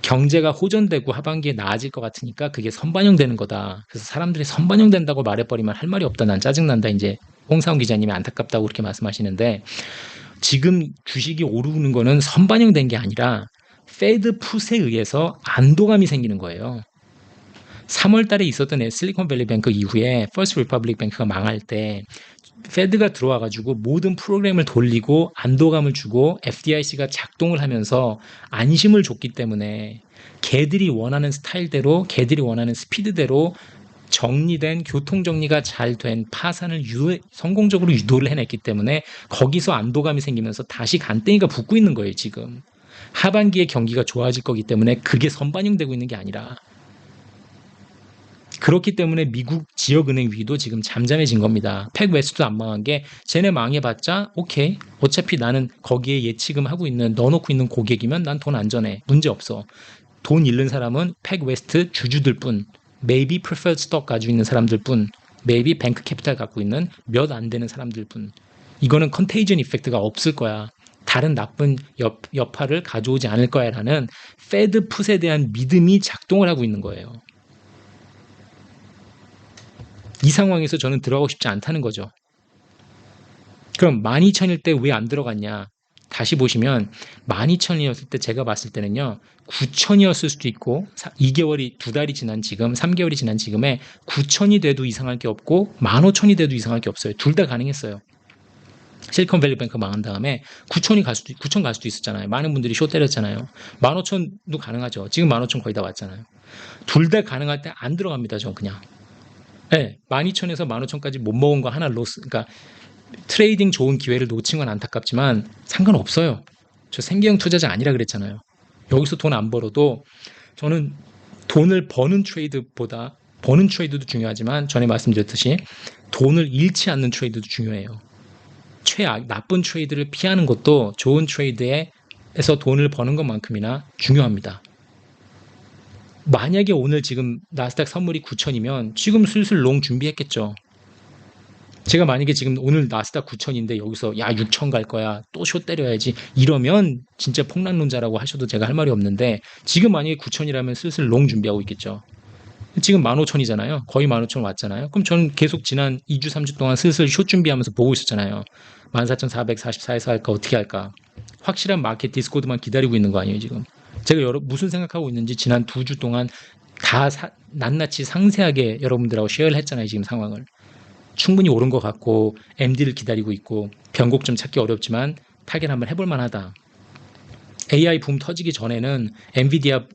경제가 호전되고 하반기에 나아질 것 같으니까 그게 선반영되는 거다. 그래서 사람들이 선반영된다고 말해버리면 할 말이 없다. 난 짜증난다. 이제 홍사원 기자님이 안타깝다고 그렇게 말씀하시는데 지금 주식이 오르는 거는 선반영된 게 아니라 페드 풋에 의해서 안도감이 생기는 거예요. 3월 달에 있었던 실리콘밸리 뱅크 이후에 퍼스트 리퍼블릭 뱅크가 망할 때 페드가 들어와가지고 모든 프로그램을 돌리고 안도감을 주고 FDIC가 작동을 하면서 안심을 줬기 때문에 걔들이 원하는 스타일대로 걔들이 원하는 스피드대로 정리된 교통정리가 잘 된 파산을 성공적으로 유도를 해냈기 때문에 거기서 안도감이 생기면서 다시 간땡이가 붙고 있는 거예요. 지금 하반기에 경기가 좋아질 거기 때문에 그게 선반영되고 있는 게 아니라 그렇기 때문에 미국 지역은행 위기도 지금 잠잠해진 겁니다. 팩웨스트도 안 망한 게 쟤네 망해봤자 오케이. 어차피 나는 거기에 예치금 하고 있는 넣어놓고 있는 고객이면 난 돈 안전해. 문제없어. 돈 잃는 사람은 팩웨스트 주주들 뿐 maybe preferred stock 가지고 있는 사람들 뿐 maybe 뱅크 캐피탈 갖고 있는 몇 안 되는 사람들 뿐 이거는 컨테이전 이펙트가 없을 거야. 다른 나쁜 여파를 가져오지 않을 거야 라는 페드 풋에 대한 믿음이 작동을 하고 있는 거예요. 이 상황에서 저는 들어가고 싶지 않다는 거죠. 그럼 12,000일 때 왜 안 들어갔냐? 다시 보시면 12,000이었을 때 제가 봤을 때는요. 9,000이었을 수도 있고 2개월이 2달이 지난 지금 3개월이 지난 지금에 9,000이 돼도 이상할 게 없고 15,000이 돼도 이상할 게 없어요. 둘 다 가능했어요. 실리콘밸리 뱅크 망한 다음에 9,000 갈 수도 있었잖아요. 많은 분들이 쇼 때렸잖아요. 15,000도 가능하죠. 지금 15,000 거의 다 왔잖아요. 둘 다 가능할 때 안 들어갑니다. 저 그냥. 네, 12,000에서 15,000까지 못 먹은 거 하나 로스. 그러니까 트레이딩 좋은 기회를 놓친 건 안타깝지만 상관없어요. 저 생계형 투자자 아니라 그랬잖아요. 여기서 돈 안 벌어도 저는 돈을 버는 트레이드도 중요하지만 전에 말씀드렸듯이 돈을 잃지 않는 트레이드도 중요해요. 나쁜 트레이드를 피하는 것도 좋은 트레이드에서 돈을 버는 것만큼이나 중요합니다. 만약에 오늘 지금 나스닥 선물이 9,000이면 지금 슬슬 롱 준비했겠죠. 제가 만약에 지금 오늘 나스닥 9천인데 여기서 야 6천 갈 거야 또 숏 때려야지 이러면 진짜 폭락론자라고 하셔도 제가 할 말이 없는데 지금 만약에 9천이라면 슬슬 롱 준비하고 있겠죠. 지금 15,000이잖아요. 거의 15,000 왔잖아요. 그럼 저는 계속 지난 2주 3주 동안 슬슬 숏 준비하면서 보고 있었잖아요. 14,444에서 할까 어떻게 할까. 확실한 마켓 디스코드만 기다리고 있는 거 아니에요 지금. 제가 무슨 생각하고 있는지 지난 2주 동안 다 낱낱이 상세하게 여러분들하고 쉐어를 했잖아요 지금 상황을. 충분히 옳은 것 같고 MD를 기다리고 있고 변곡점 찾기 어렵지만 타겟 한번 해볼 만하다. AI 붐 터지기 전에는 엔비디아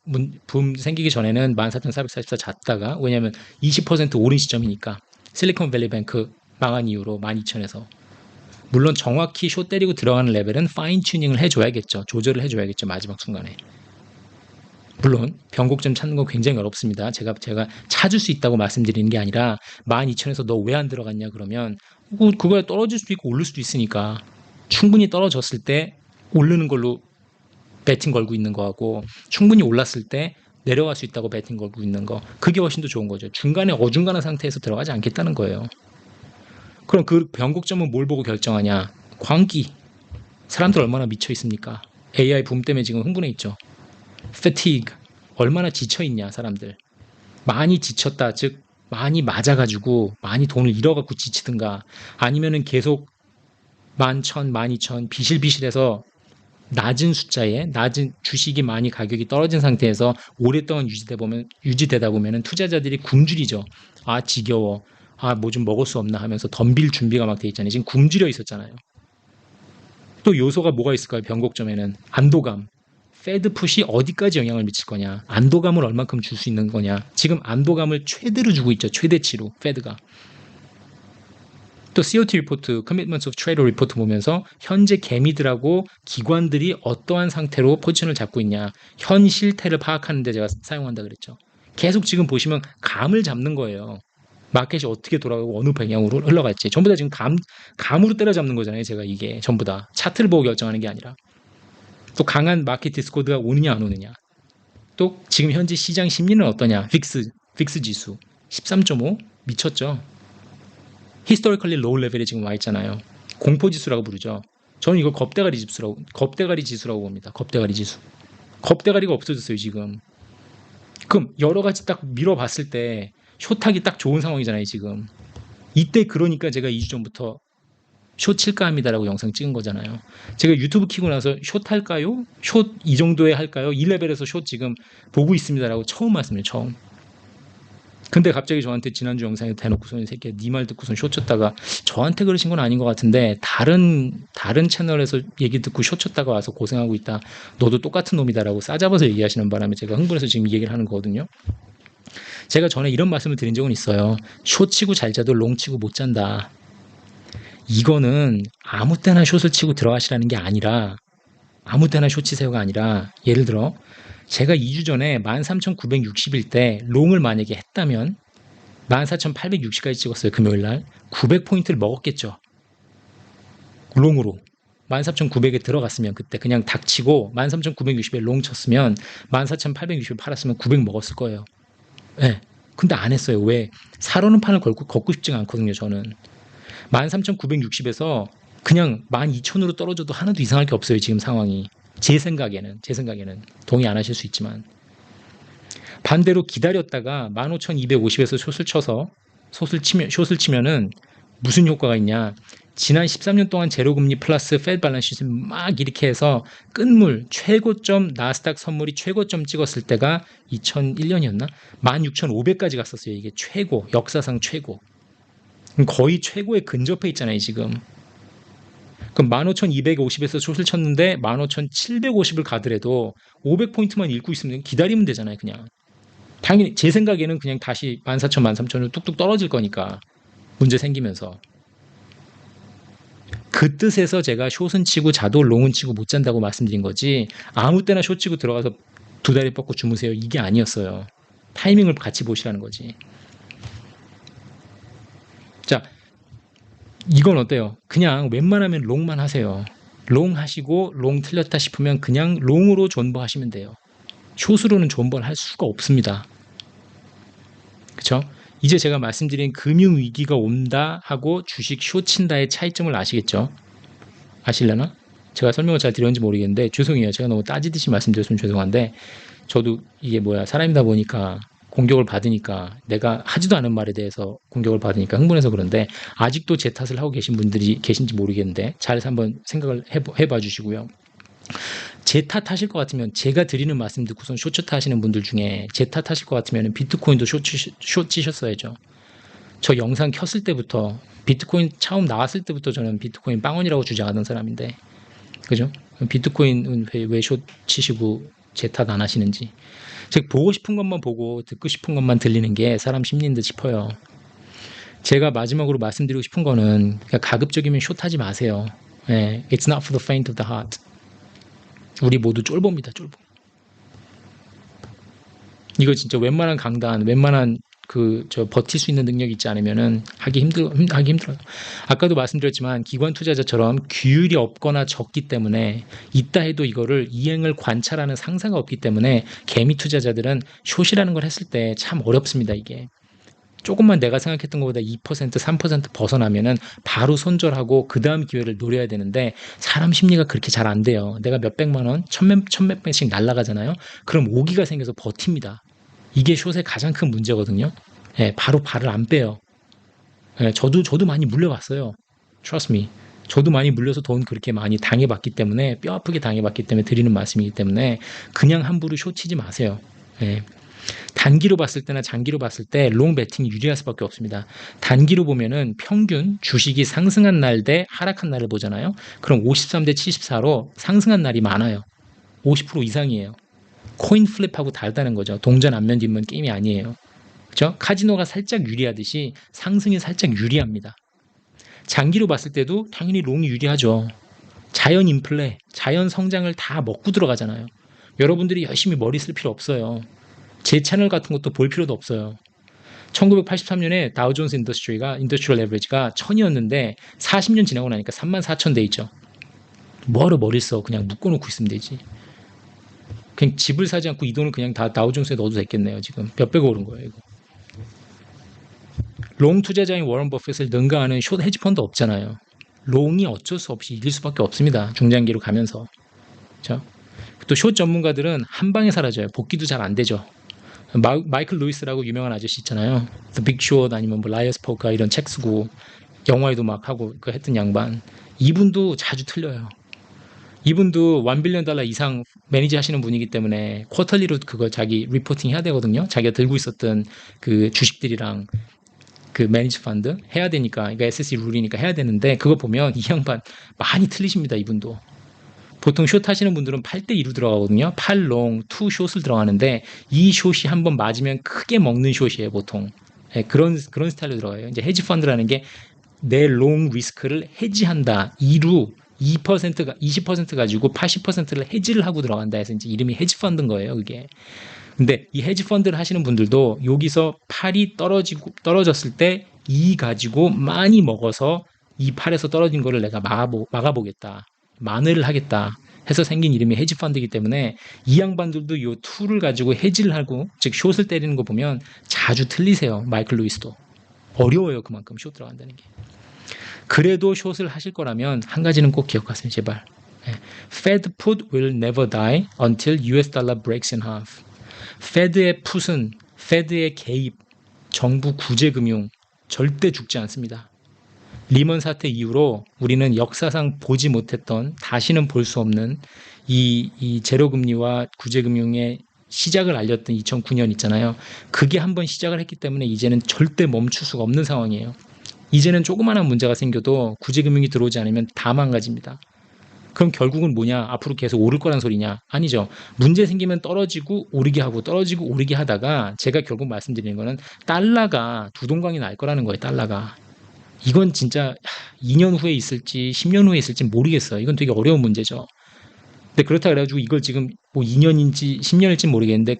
붐 생기기 전에는 14,444 잤다가 왜냐하면 20% 오른 시점이니까 실리콘밸리뱅크 망한 이후로 12,000에서 물론 정확히 숏 때리고 들어가는 레벨은 파인 튜닝을 해줘야겠죠. 조절을 해줘야겠죠. 마지막 순간에. 물론 변곡점 찾는 건 굉장히 어렵습니다. 제가 찾을 수 있다고 말씀드리는 게 아니라 12,000에서 너 왜 안 들어갔냐 그러면 그거야 떨어질 수도 있고 오를 수도 있으니까 충분히 떨어졌을 때 오르는 걸로 배팅 걸고 있는 거하고 충분히 올랐을 때 내려갈 수 있다고 배팅 걸고 있는 거 그게 훨씬 더 좋은 거죠. 중간에 어중간한 상태에서 들어가지 않겠다는 거예요. 그럼 그 변곡점은 뭘 보고 결정하냐? 광기. 사람들 얼마나 미쳐 있습니까? AI 붐 때문에 지금 흥분해 있죠. fatigue. 얼마나 지쳐 있냐 사람들. 많이 지쳤다. 즉 많이 맞아가지고 많이 돈을 잃어갖고 지치든가 아니면은 계속 11,000, 12,000 비실비실해서 낮은 숫자에 낮은 주식이 많이 가격이 떨어진 상태에서 오랫동안 유지되다 보면은 투자자들이 굶주리죠. 아 지겨워. 아 뭐 좀 먹을 수 없나 하면서 덤빌 준비가 막 돼 있잖아요. 지금 굶주려 있었잖아요. 또 요소가 뭐가 있을까요? 변곡점에는 안도감. 페드 풋이 어디까지 영향을 미칠 거냐? 안도감을 얼만큼 줄 수 있는 거냐? 지금 안도감을 최대로 주고 있죠. 최대치로 페드가. 또 COT 리포트, Commitments of Trade 리포트 보면서 현재 개미들하고 기관들이 어떠한 상태로 포지션을 잡고 있냐, 현 실태를 파악하는 데 제가 사용한다 그랬죠. 계속 지금 보시면 감을 잡는 거예요. 마켓이 어떻게 돌아가고 어느 방향으로 흘러갈지 전부 다 지금 감으로 때려잡는 거잖아요. 제가 이게 전부 다 차트를 보고 결정하는 게 아니라 또 강한 마켓 디스코드가 오느냐 안 오느냐 또 지금 현재 시장 심리는 어떠냐 빅스 지수 13.5 미쳤죠. 히스토리컬리 로우 레벨에 지금 와 있잖아요. 공포 지수라고 부르죠. 저는 이거 겁대가리 지수라고 봅니다. 겁대가리 지수. 겁대가리가 없어졌어요, 지금. 그럼 여러 가지 딱 밀어봤을 때 숏하기 딱 좋은 상황이잖아요, 지금. 이때 그러니까 제가 2주 전부터 숏 칠까 합니다라고 영상 찍은 거잖아요. 제가 유튜브 키고 나서 숏 할까요? 숏 이 정도에 할까요? 이 레벨에서 숏 지금 보고 있습니다라고 처음 말씀드려요, 처음. 근데 갑자기 저한테 지난주 영상에 대놓고서 이 새끼야 네 말 듣고선 숏 쳤다가 저한테 그러신 건 아닌 것 같은데 다른 채널에서 얘기 듣고 숏 쳤다가 와서 고생하고 있다. 너도 똑같은 놈이다라고 싸잡아서 얘기하시는 바람에 제가 흥분해서 지금 이 얘기를 하는 거거든요. 제가 전에 이런 말씀을 드린 적은 있어요. 숏 치고 잘 자도 롱 치고 못 잔다. 이거는 아무 때나 숏을 치고 들어가시라는 게 아니라 아무 때나 숏 치세요가 아니라 예를 들어 제가 2주 전에 13,960일 때 롱을 만약에 했다면 14,860까지 찍었어요. 금요일날 900포인트를 먹었겠죠. 롱으로 14,900에 들어갔으면 그때 그냥 닥치고 13,960에 롱 쳤으면 14,860에 팔았으면 900 먹었을 거예요. 네. 근데 안 했어요. 왜? 사려는 판을 걷고 싶지가 않거든요. 저는 13,960에서 그냥 12,000으로 떨어져도 하나도 이상할 게 없어요. 지금 상황이. 제 생각에는 동의 안 하실 수 있지만 반대로 기다렸다가 15,250에서 숏을 치면은 무슨 효과가 있냐? 지난 13년 동안 제로금리 플러스 페드 밸런스 시트를 막 이렇게 해서 끝물 최고점 나스닥 선물이 최고점 찍었을 때가 2001년이었나? 16,500까지 갔었어요. 이게 최고 역사상 최고. 거의 최고에 근접해 있잖아요. 지금. 그럼 15,250에서 숏을 쳤는데 15,750을 가더라도 500포인트만 읽고 있으면 기다리면 되잖아요. 그냥. 당연히 제 생각에는 그냥 다시 14,000, 13,000으로 뚝뚝 떨어질 거니까 문제 생기면서. 그 뜻에서 제가 숏은 치고 자도 롱은 치고 못 잔다고 말씀드린 거지 아무 때나 숏 치고 들어가서 두 다리 뻗고 주무세요. 이게 아니었어요. 타이밍을 같이 보시라는 거지. 자, 이건 어때요? 그냥 웬만하면 롱만 하세요. 롱 하시고 롱 틀렸다 싶으면 그냥 롱으로 존버 하시면 돼요. 숏으로는 존버를 할 수가 없습니다. 그쵸? 이제 제가 말씀드린 금융위기가 온다 하고 주식 숏 친다의 차이점을 아시겠죠? 아실려나? 제가 설명을 잘 드렸는지 모르겠는데 죄송해요. 제가 너무 따지듯이 말씀드렸으면 죄송한데 저도 이게 사람이다 보니까 공격을 받으니까 내가 하지도 않은 말에 대해서 공격을 받으니까 흥분해서 그런데 아직도 제 탓을 하고 계신 분들이 계신지 모르겠는데 잘 한번 생각을 해봐 주시고요. 제 탓하실 것 같으면 제가 드리는 말씀 듣고선 쇼츠 하시는 분들 중에 제 탓하실 것 같으면 비트코인도 숏 치셨어야죠. 저 영상 켰을 때부터 비트코인 처음 나왔을 때부터 저는 비트코인 빵원이라고 주장하던 사람인데 그죠? 비트코인은 왜 숏 치시고 제 탓 안 하시는지 즉 보고 싶은 것만 보고 듣고 싶은 것만 들리는 게 사람 심리인 듯 싶어요. 제가 마지막으로 말씀드리고 싶은 거는 가급적이면 숏하지 마세요. 예, It's not for the faint of the heart. 우리 모두 쫄봅니다. 쫄보. 이거 진짜 웬만한 강단, 웬만한 버틸 수 있는 능력이 있지 않으면은 하기 힘들어요. 아까도 말씀드렸지만 기관 투자자처럼 규율이 없거나 적기 때문에 있다 해도 이거를 이행을 관찰하는 상사가 없기 때문에 개미 투자자들은 숏이라는 걸 했을 때 참 어렵습니다, 이게. 조금만 내가 생각했던 것보다 2%, 3% 벗어나면은 바로 손절하고 그 다음 기회를 노려야 되는데 사람 심리가 그렇게 잘 안 돼요. 내가 몇백만 원, 천몇 백씩 날라가잖아요. 그럼 오기가 생겨서 버팁니다. 이게 숏의 가장 큰 문제거든요. 예, 바로 발을 안 빼요. 예, 저도 많이 물려봤어요. Trust me. 저도 많이 물려서 돈 그렇게 많이 당해봤기 때문에 뼈 아프게 당해봤기 때문에 드리는 말씀이기 때문에 그냥 함부로 숏 치지 마세요. 예. 단기로 봤을 때나 장기로 봤을 때 롱 배팅이 유리할 수밖에 없습니다. 단기로 보면은 평균 주식이 상승한 날 대 하락한 날을 보잖아요. 그럼 53대 74로 상승한 날이 많아요. 50% 이상이에요. 코인 플립하고 다르다는 거죠. 동전 앞면 뒷면 게임이 아니에요. 그렇죠? 카지노가 살짝 유리하듯이 상승이 살짝 유리합니다. 장기로 봤을 때도 당연히 롱이 유리하죠. 자연 인플레, 자연 성장을 다 먹고 들어가잖아요. 여러분들이 열심히 머리 쓸 필요 없어요. 제 채널 같은 것도 볼 필요도 없어요. 1983년에 다우존스 인더스트리얼 에버리지가 1000이었는데 40년 지나고 나니까 34,000 돼 있죠. 뭐하러 머리 써? 그냥 묶어놓고 있으면 되지. 그냥 집을 사지 않고 이 돈을 그냥 다 다우존스에 넣어도 됐겠네요. 지금 몇백 오른 거예요. 이거. 롱 투자자인 워런 버핏을 능가하는 숏 헤지펀드 없잖아요. 롱이 어쩔 수 없이 이길 수밖에 없습니다. 중장기로 가면서. 그렇죠? 또 숏 전문가들은 한 방에 사라져요. 복귀도 잘 안 되죠. 마이클 루이스라고 유명한 아저씨 있잖아요. The Big Short 아니면 라이어스 포커 이런 책 쓰고 영화에도 막 하고 했던 양반. 이분도 자주 틀려요. 이분도 $1 빌리언 이상 매니지 하시는 분이기 때문에 쿼터리로 그거 자기 리포팅 해야 되거든요. 자기가 들고 있었던 그 주식들이랑 그 매니지 펀드 해야 되니까, 그러니까 SEC 룰이니까 해야 되는데 그거 보면 이 양반 많이 틀리십니다. 이분도. 보통 숏 하시는 분들은 8대2로 들어가거든요. 8롱, 2 숏을 들어가는데 이 숏이 한번 맞으면 크게 먹는 숏이에요, 보통. 네, 그런 스타일로 들어가요. 이제 헤지 펀드라는 게 내 롱 리스크를 해지한다. 2루 2%가 20% 가지고 80%를 해지를 하고 들어간다 해서 이제 이름이 헤지 펀드인 거예요, 그게. 근데 이 헤지 펀드를 하시는 분들도 여기서 팔이 떨어졌을 때 이 가지고 많이 먹어서 이 팔에서 떨어진 거를 내가 막아보겠다. 만회를 하겠다 해서 생긴 이름이 헤지 펀드이기 때문에 이 양반들도 요 툴을 가지고 헤지를 하고 즉 숏을 때리는 거 보면 자주 틀리세요. 마이클 루이스도. 어려워요. 그만큼 숏 들어간다는 게. 그래도 숏을 하실 거라면 한 가지는 꼭 기억하세요. 제발. Fed put will never die until US dollar breaks in half. Fed의 풋은 Fed의 개입, 정부 구제금융 절대 죽지 않습니다. 리먼 사태 이후로 우리는 역사상 보지 못했던 다시는 볼 수 없는 이 제로금리와 구제금융의 시작을 알렸던 2009년 있잖아요. 그게 한번 시작을 했기 때문에 이제는 절대 멈출 수가 없는 상황이에요. 이제는 조그마한 문제가 생겨도 구제금융이 들어오지 않으면 다 망가집니다. 그럼 결국은 뭐냐? 앞으로 계속 오를 거란 소리냐? 아니죠. 문제 생기면 떨어지고 오르게 하고 떨어지고 오르게 하다가 제가 결국 말씀드리는 거는 달러가 두 동강이 날 거라는 거예요. 달러가. 이건 진짜 2년 후에 있을지 10년 후에 있을지 모르겠어요. 이건 되게 어려운 문제죠. 근데 그렇다 그래가지고 이걸 지금 뭐 2년인지 10년일지 모르겠는데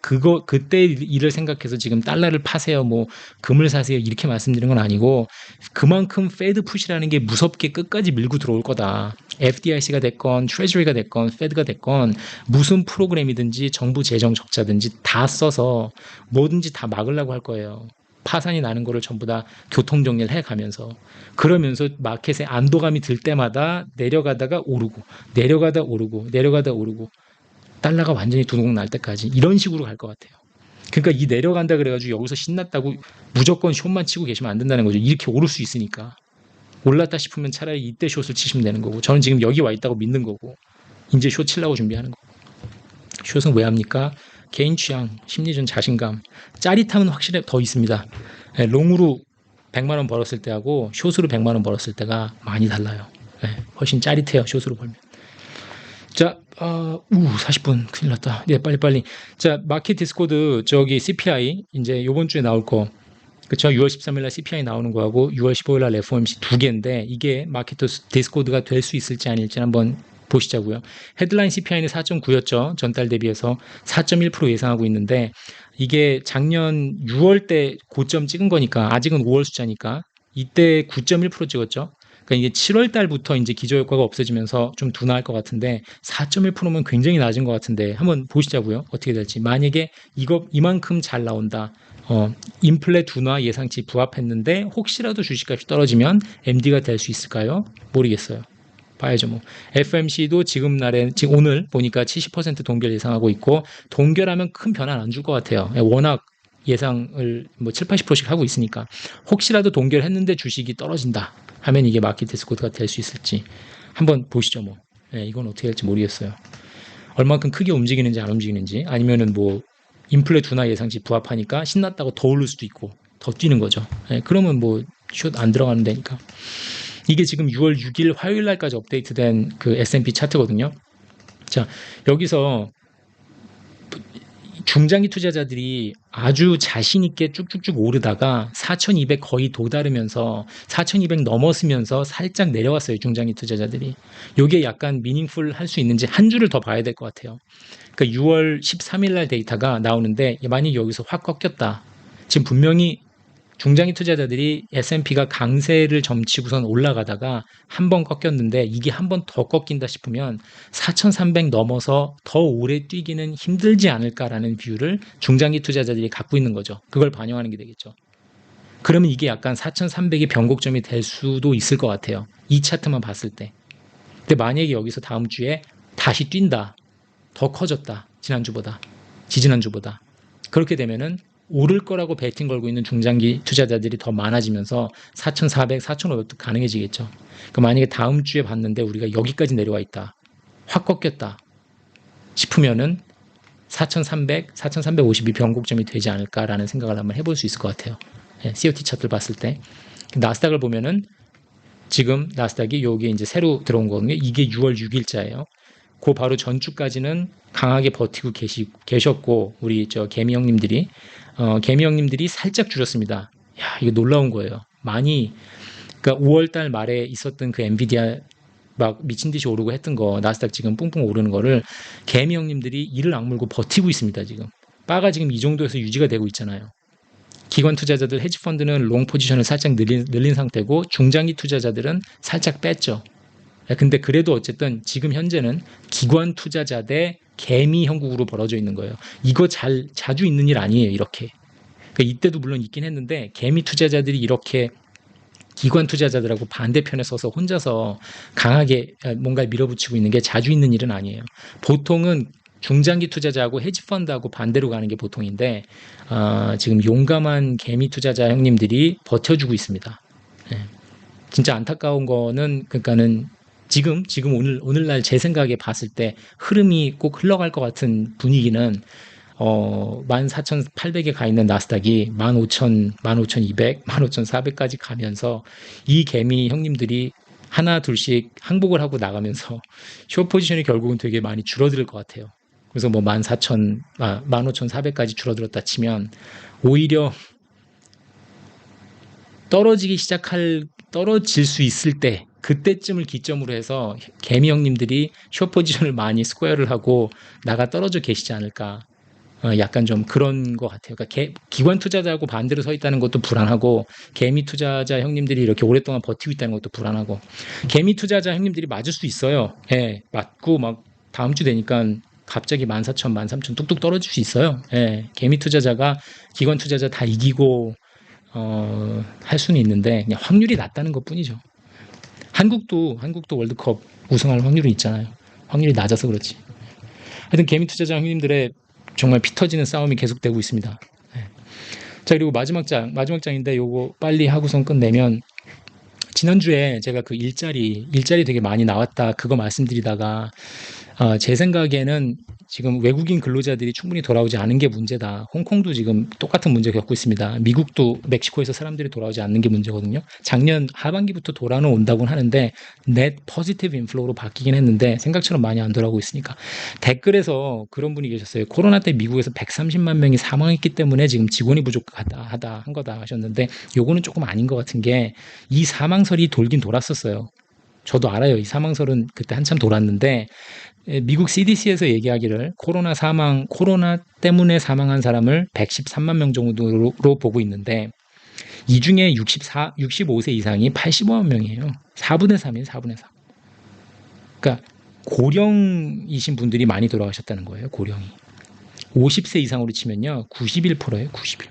그때 일을 생각해서 지금 달러를 파세요, 뭐 금을 사세요 이렇게 말씀드리는 건 아니고 그만큼 페드 푸시라는 게 무섭게 끝까지 밀고 들어올 거다. FDIC가 됐건 트레저리가 됐건 페드가 됐건 무슨 프로그램이든지 정부 재정 적자든지 다 써서 뭐든지 다 막으려고 할 거예요. 파산이 나는 거를 전부 다 교통 정리를 해가면서 그러면서 마켓에 안도감이 들 때마다 내려가다가 오르고 내려가다 오르고 내려가다 오르고 달러가 완전히 두동강 날 때까지 이런 식으로 갈 것 같아요. 그러니까 이 내려간다 그래가지고 여기서 신났다고 무조건 숏만 치고 계시면 안 된다는 거죠. 이렇게 오를 수 있으니까. 올랐다 싶으면 차라리 이때 숏을 치시면 되는 거고 저는 지금 여기 와 있다고 믿는 거고 이제 숏 치려고 준비하는 거고. 숏은 왜 합니까? 개인 취향, 심리전 자신감, 짜릿함은 확실히 더 있습니다. 롱으로 100만 원 벌었을 때하고 숏으로 100만 원 벌었을 때가 많이 달라요. 훨씬 짜릿해요. 숏으로 벌면. 자, 40분 큰일 났다. 네, 빨리. 자, 마켓 디스코드 저기 CPI 이제 요번 주에 나올 거. 그쵸? 6월 13일 날 CPI 나오는 거하고 6월 15일 날 FOMC 두 개인데 이게 마켓 디스코드가 될 수 있을지 아닐지 한번 보시자고요. 헤드라인 CPI는 4.9였죠. 전달 대비해서 4.1% 예상하고 있는데 이게 작년 6월 때 고점 찍은 거니까 아직은 5월 숫자니까 이때 9.1% 찍었죠. 그러니까 이게 7월 달부터 이제 기저효과가 없어지면서 좀 둔화할 것 같은데 4.1%면 굉장히 낮은 것 같은데 한번 보시자고요. 어떻게 될지. 만약에 이만큼 잘 나온다. 인플레 둔화 예상치 부합했는데 혹시라도 주식값이 떨어지면 MD가 될 수 있을까요? 모르겠어요. 봐야죠 뭐. FMC도 지금 오늘 보니까 70% 동결 예상하고 있고 동결하면 큰 변화는 안 줄 것 같아요. 워낙 예상을 뭐 7, 80%씩 하고 있으니까 혹시라도 동결했는데 주식이 떨어진다 하면 이게 마켓 디스코드가 될 수 있을지 한번 보시죠 뭐. 이건 어떻게 될지 모르겠어요. 얼만큼 크게 움직이는지 안 움직이는지 아니면은 뭐 인플레 둔화 예상치 부합하니까 신났다고 더 오를 수도 있고 더 뛰는 거죠. 그러면 뭐 숏 안 들어가는 데니까. 이게 지금 6월 6일 화요일 날까지 업데이트된 그 S&P 차트거든요. 자, 여기서 중장기 투자자들이 아주 자신 있게 쭉쭉쭉 오르다가 4,200 거의 도달하면서 4,200 넘었으면서 살짝 내려왔어요. 중장기 투자자들이. 요게 약간 미닝풀 할 수 있는지 한 주를 더 봐야 될 것 같아요. 그러니까 6월 13일 날 데이터가 나오는데 만약에 여기서 확 꺾였다. 지금 분명히 중장기 투자자들이 S&P가 강세를 점치고선 올라가다가 한 번 꺾였는데 이게 한 번 더 꺾인다 싶으면 4,300 넘어서 더 오래 뛰기는 힘들지 않을까라는 뷰를 중장기 투자자들이 갖고 있는 거죠. 그걸 반영하는 게 되겠죠. 그러면 이게 약간 4,300이 변곡점이 될 수도 있을 것 같아요. 이 차트만 봤을 때. 근데 만약에 여기서 다음 주에 다시 뛴다. 더 커졌다. 지난주보다. 지지난주보다. 그렇게 되면은 오를 거라고 베팅 걸고 있는 중장기 투자자들이 더 많아지면서 4,400, 4,500도 가능해지겠죠. 그러니까 만약에 다음 주에 봤는데 우리가 여기까지 내려와 있다. 확 꺾였다. 싶으면은 4,300, 4,350이 변곡점이 되지 않을까라는 생각을 한번 해볼 수 있을 것 같아요. COT 차트를 봤을 때. 나스닥을 보면은 지금 나스닥이 여기 이제 새로 들어온 거거든요. 이게 6월 6일자예요. 그 바로 전주까지는 강하게 버티고 계셨고 우리 저 개미 형님들이 살짝 줄였습니다. 야, 이거 놀라운 거예요. 많이 그러니까 5월 달 말에 있었던 그 엔비디아 막 미친 듯이 오르고 했던 거 나스닥 지금 뿡뿡 오르는 거를 개미 형님들이 이를 악물고 버티고 있습니다. 지금 바가 지금 이 정도에서 유지가 되고 있잖아요. 기관 투자자들 헤지펀드는 롱 포지션을 살짝 늘린 상태고 중장기 투자자들은 살짝 뺐죠. 근데 그래도 어쨌든 지금 현재는 기관 투자자 대 개미 형국으로 벌어져 있는 거예요. 이거 자주 있는 일 아니에요, 이렇게. 그러니까 이때도 물론 있긴 했는데 개미 투자자들이 이렇게 기관 투자자들하고 반대편에 서서 혼자서 강하게 뭔가 밀어붙이고 있는 게 자주 있는 일은 아니에요. 보통은 중장기 투자자하고 헤지펀드하고 반대로 가는 게 보통인데 지금 용감한 개미 투자자 형님들이 버텨주고 있습니다. 진짜 안타까운 거는 그러니까는 지금 오늘날 제 생각에 봤을 때 흐름이 꼭 흘러갈 것 같은 분위기는 14,800에 가 있는 나스닥이 15,000, 15,200, 15,400까지 가면서 이 개미 형님들이 하나 둘씩 항복을 하고 나가면서 숏 포지션이 결국은 되게 많이 줄어들 것 같아요. 그래서 뭐 15,400까지 줄어들었다 치면 오히려 떨어질 수 있을 때 그때쯤을 기점으로 해서 개미 형님들이 숏 포지션을 많이 스퀘어를 하고 나가 떨어져 계시지 않을까. 약간 좀 그런 것 같아요. 그러니까 기관 투자자하고 반대로 서 있다는 것도 불안하고 개미 투자자 형님들이 이렇게 오랫동안 버티고 있다는 것도 불안하고 개미 투자자 형님들이 맞을 수 있어요. 맞고 막 다음 주 되니까 갑자기 14,000, 13,000 뚝뚝 떨어질 수 있어요. 개미 투자자가 기관 투자자 다 이기고 할 수는 있는데 그냥 확률이 낮다는 것뿐이죠. 한국도 월드컵 우승할 확률이 있잖아요. 확률이 낮아서 그렇지. 하여튼 개미 투자자 형님들의 정말 피 터지는 싸움이 계속되고 있습니다. 네. 자, 그리고 마지막 장인데 요거 빨리 하고선 끝내면, 지난주에 제가 그 일자리 되게 많이 나왔다 그거 말씀드리다가, 제 생각에는 지금 외국인 근로자들이 충분히 돌아오지 않은 게 문제다. 홍콩도 지금 똑같은 문제 겪고 있습니다. 미국도 멕시코에서 사람들이 돌아오지 않는 게 문제거든요. 작년 하반기부터 돌아는 온다고는 하는데 넷 포지티브 인플로우로 바뀌긴 했는데 생각처럼 많이 안 돌아오고 있으니까. 댓글에서 그런 분이 계셨어요. 코로나 때 미국에서 130만 명이 사망했기 때문에 지금 직원이 부족하다 한 거다 하셨는데, 요거는 조금 아닌 것 같은 게, 이 사망설이 돌긴 돌았었어요. 저도 알아요. 이 사망설은 그때 한참 돌았는데, 미국 CDC에서 얘기하기를 코로나 때문에 사망한 사람을 113만 명 정도로 보고 있는데, 이 중에 65세 이상이 85만 명이에요. 4분의 3이에요, 4분의 3. 그러니까 고령이신 분들이 많이 돌아가셨다는 거예요, 고령이. 50세 이상으로 치면요, 91%예요, 91%.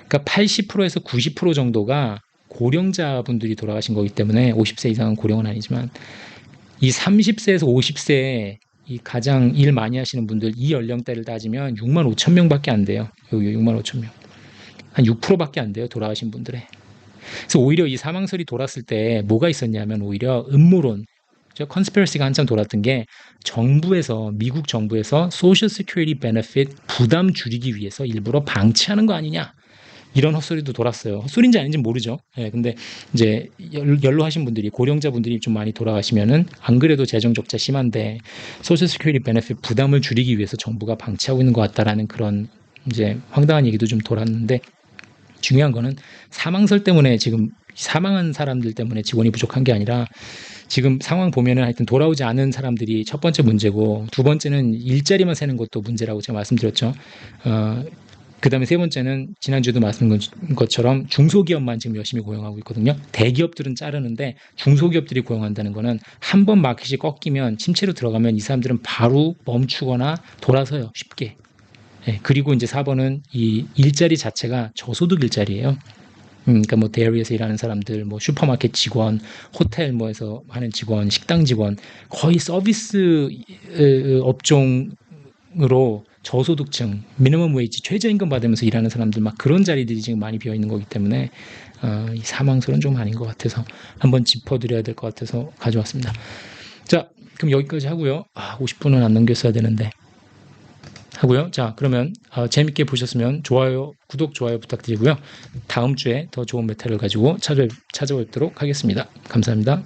그러니까 80%에서 90% 정도가 고령자분들이 돌아가신 거기 때문에, 50세 이상은 고령은 아니지만, 이 30세에서 50세 이 가장 일 많이 하시는 분들, 이 연령대를 따지면 6만 5천 명밖에 안 돼요. 여기 6만 5천 명. 한 6%밖에 안 돼요, 돌아가신 분들의. 그래서 오히려 이 사망설이 돌았을 때 뭐가 있었냐면, 오히려 음모론, 컨스피러시가 한참 돌았던 게, 미국 정부에서 소셜 시큐리티 베네핏 부담 줄이기 위해서 일부러 방치하는 거 아니냐, 이런 헛소리도 돌았어요. 헛소리인지 아닌지는 모르죠. 예, 근데 이제 연로하신 분들이, 고령자분들이 좀 많이 돌아가시면은, 안 그래도 재정 적자 심한데 소셜 시큐리티 베네핏 부담을 줄이기 위해서 정부가 방치하고 있는 것 같다라는 그런 이제 황당한 얘기도 좀 돌았는데, 중요한 거는 사망설 때문에, 지금 사망한 사람들 때문에 직원이 부족한 게 아니라, 지금 상황 보면은 하여튼 돌아오지 않은 사람들이 첫 번째 문제고, 두 번째는 일자리만 세는 것도 문제라고 제가 말씀드렸죠. 그 다음에 세 번째는 지난주에도 말씀드린 것처럼 중소기업만 지금 열심히 고용하고 있거든요. 대기업들은 자르는데 중소기업들이 고용한다는 거는, 한 번 마켓이 꺾이면, 침체로 들어가면 이 사람들은 바로 멈추거나 돌아서요, 쉽게. 예, 그리고 이제 4번은 이 일자리 자체가 저소득 일자리예요. 그러니까 뭐 데이리에서 일하는 사람들, 뭐 슈퍼마켓 직원, 호텔 뭐에서 하는 직원, 식당 직원, 거의 서비스 업종으로 저소득층, 미니멈 웨이지, 최저임금 받으면서 일하는 사람들, 막 그런 자리들이 지금 많이 비어 있는 거기 때문에, 이 사망설은 좀 아닌 것 같아서 한번 짚어드려야 될 것 같아서 가져왔습니다. 자, 그럼 여기까지 하고요. 50분은 안 넘겼어야 되는데. 하고요. 자, 그러면 재밌게 보셨으면 구독, 좋아요 부탁드리고요. 다음 주에 더 좋은 메타를 가지고 찾아뵙도록 하겠습니다. 감사합니다.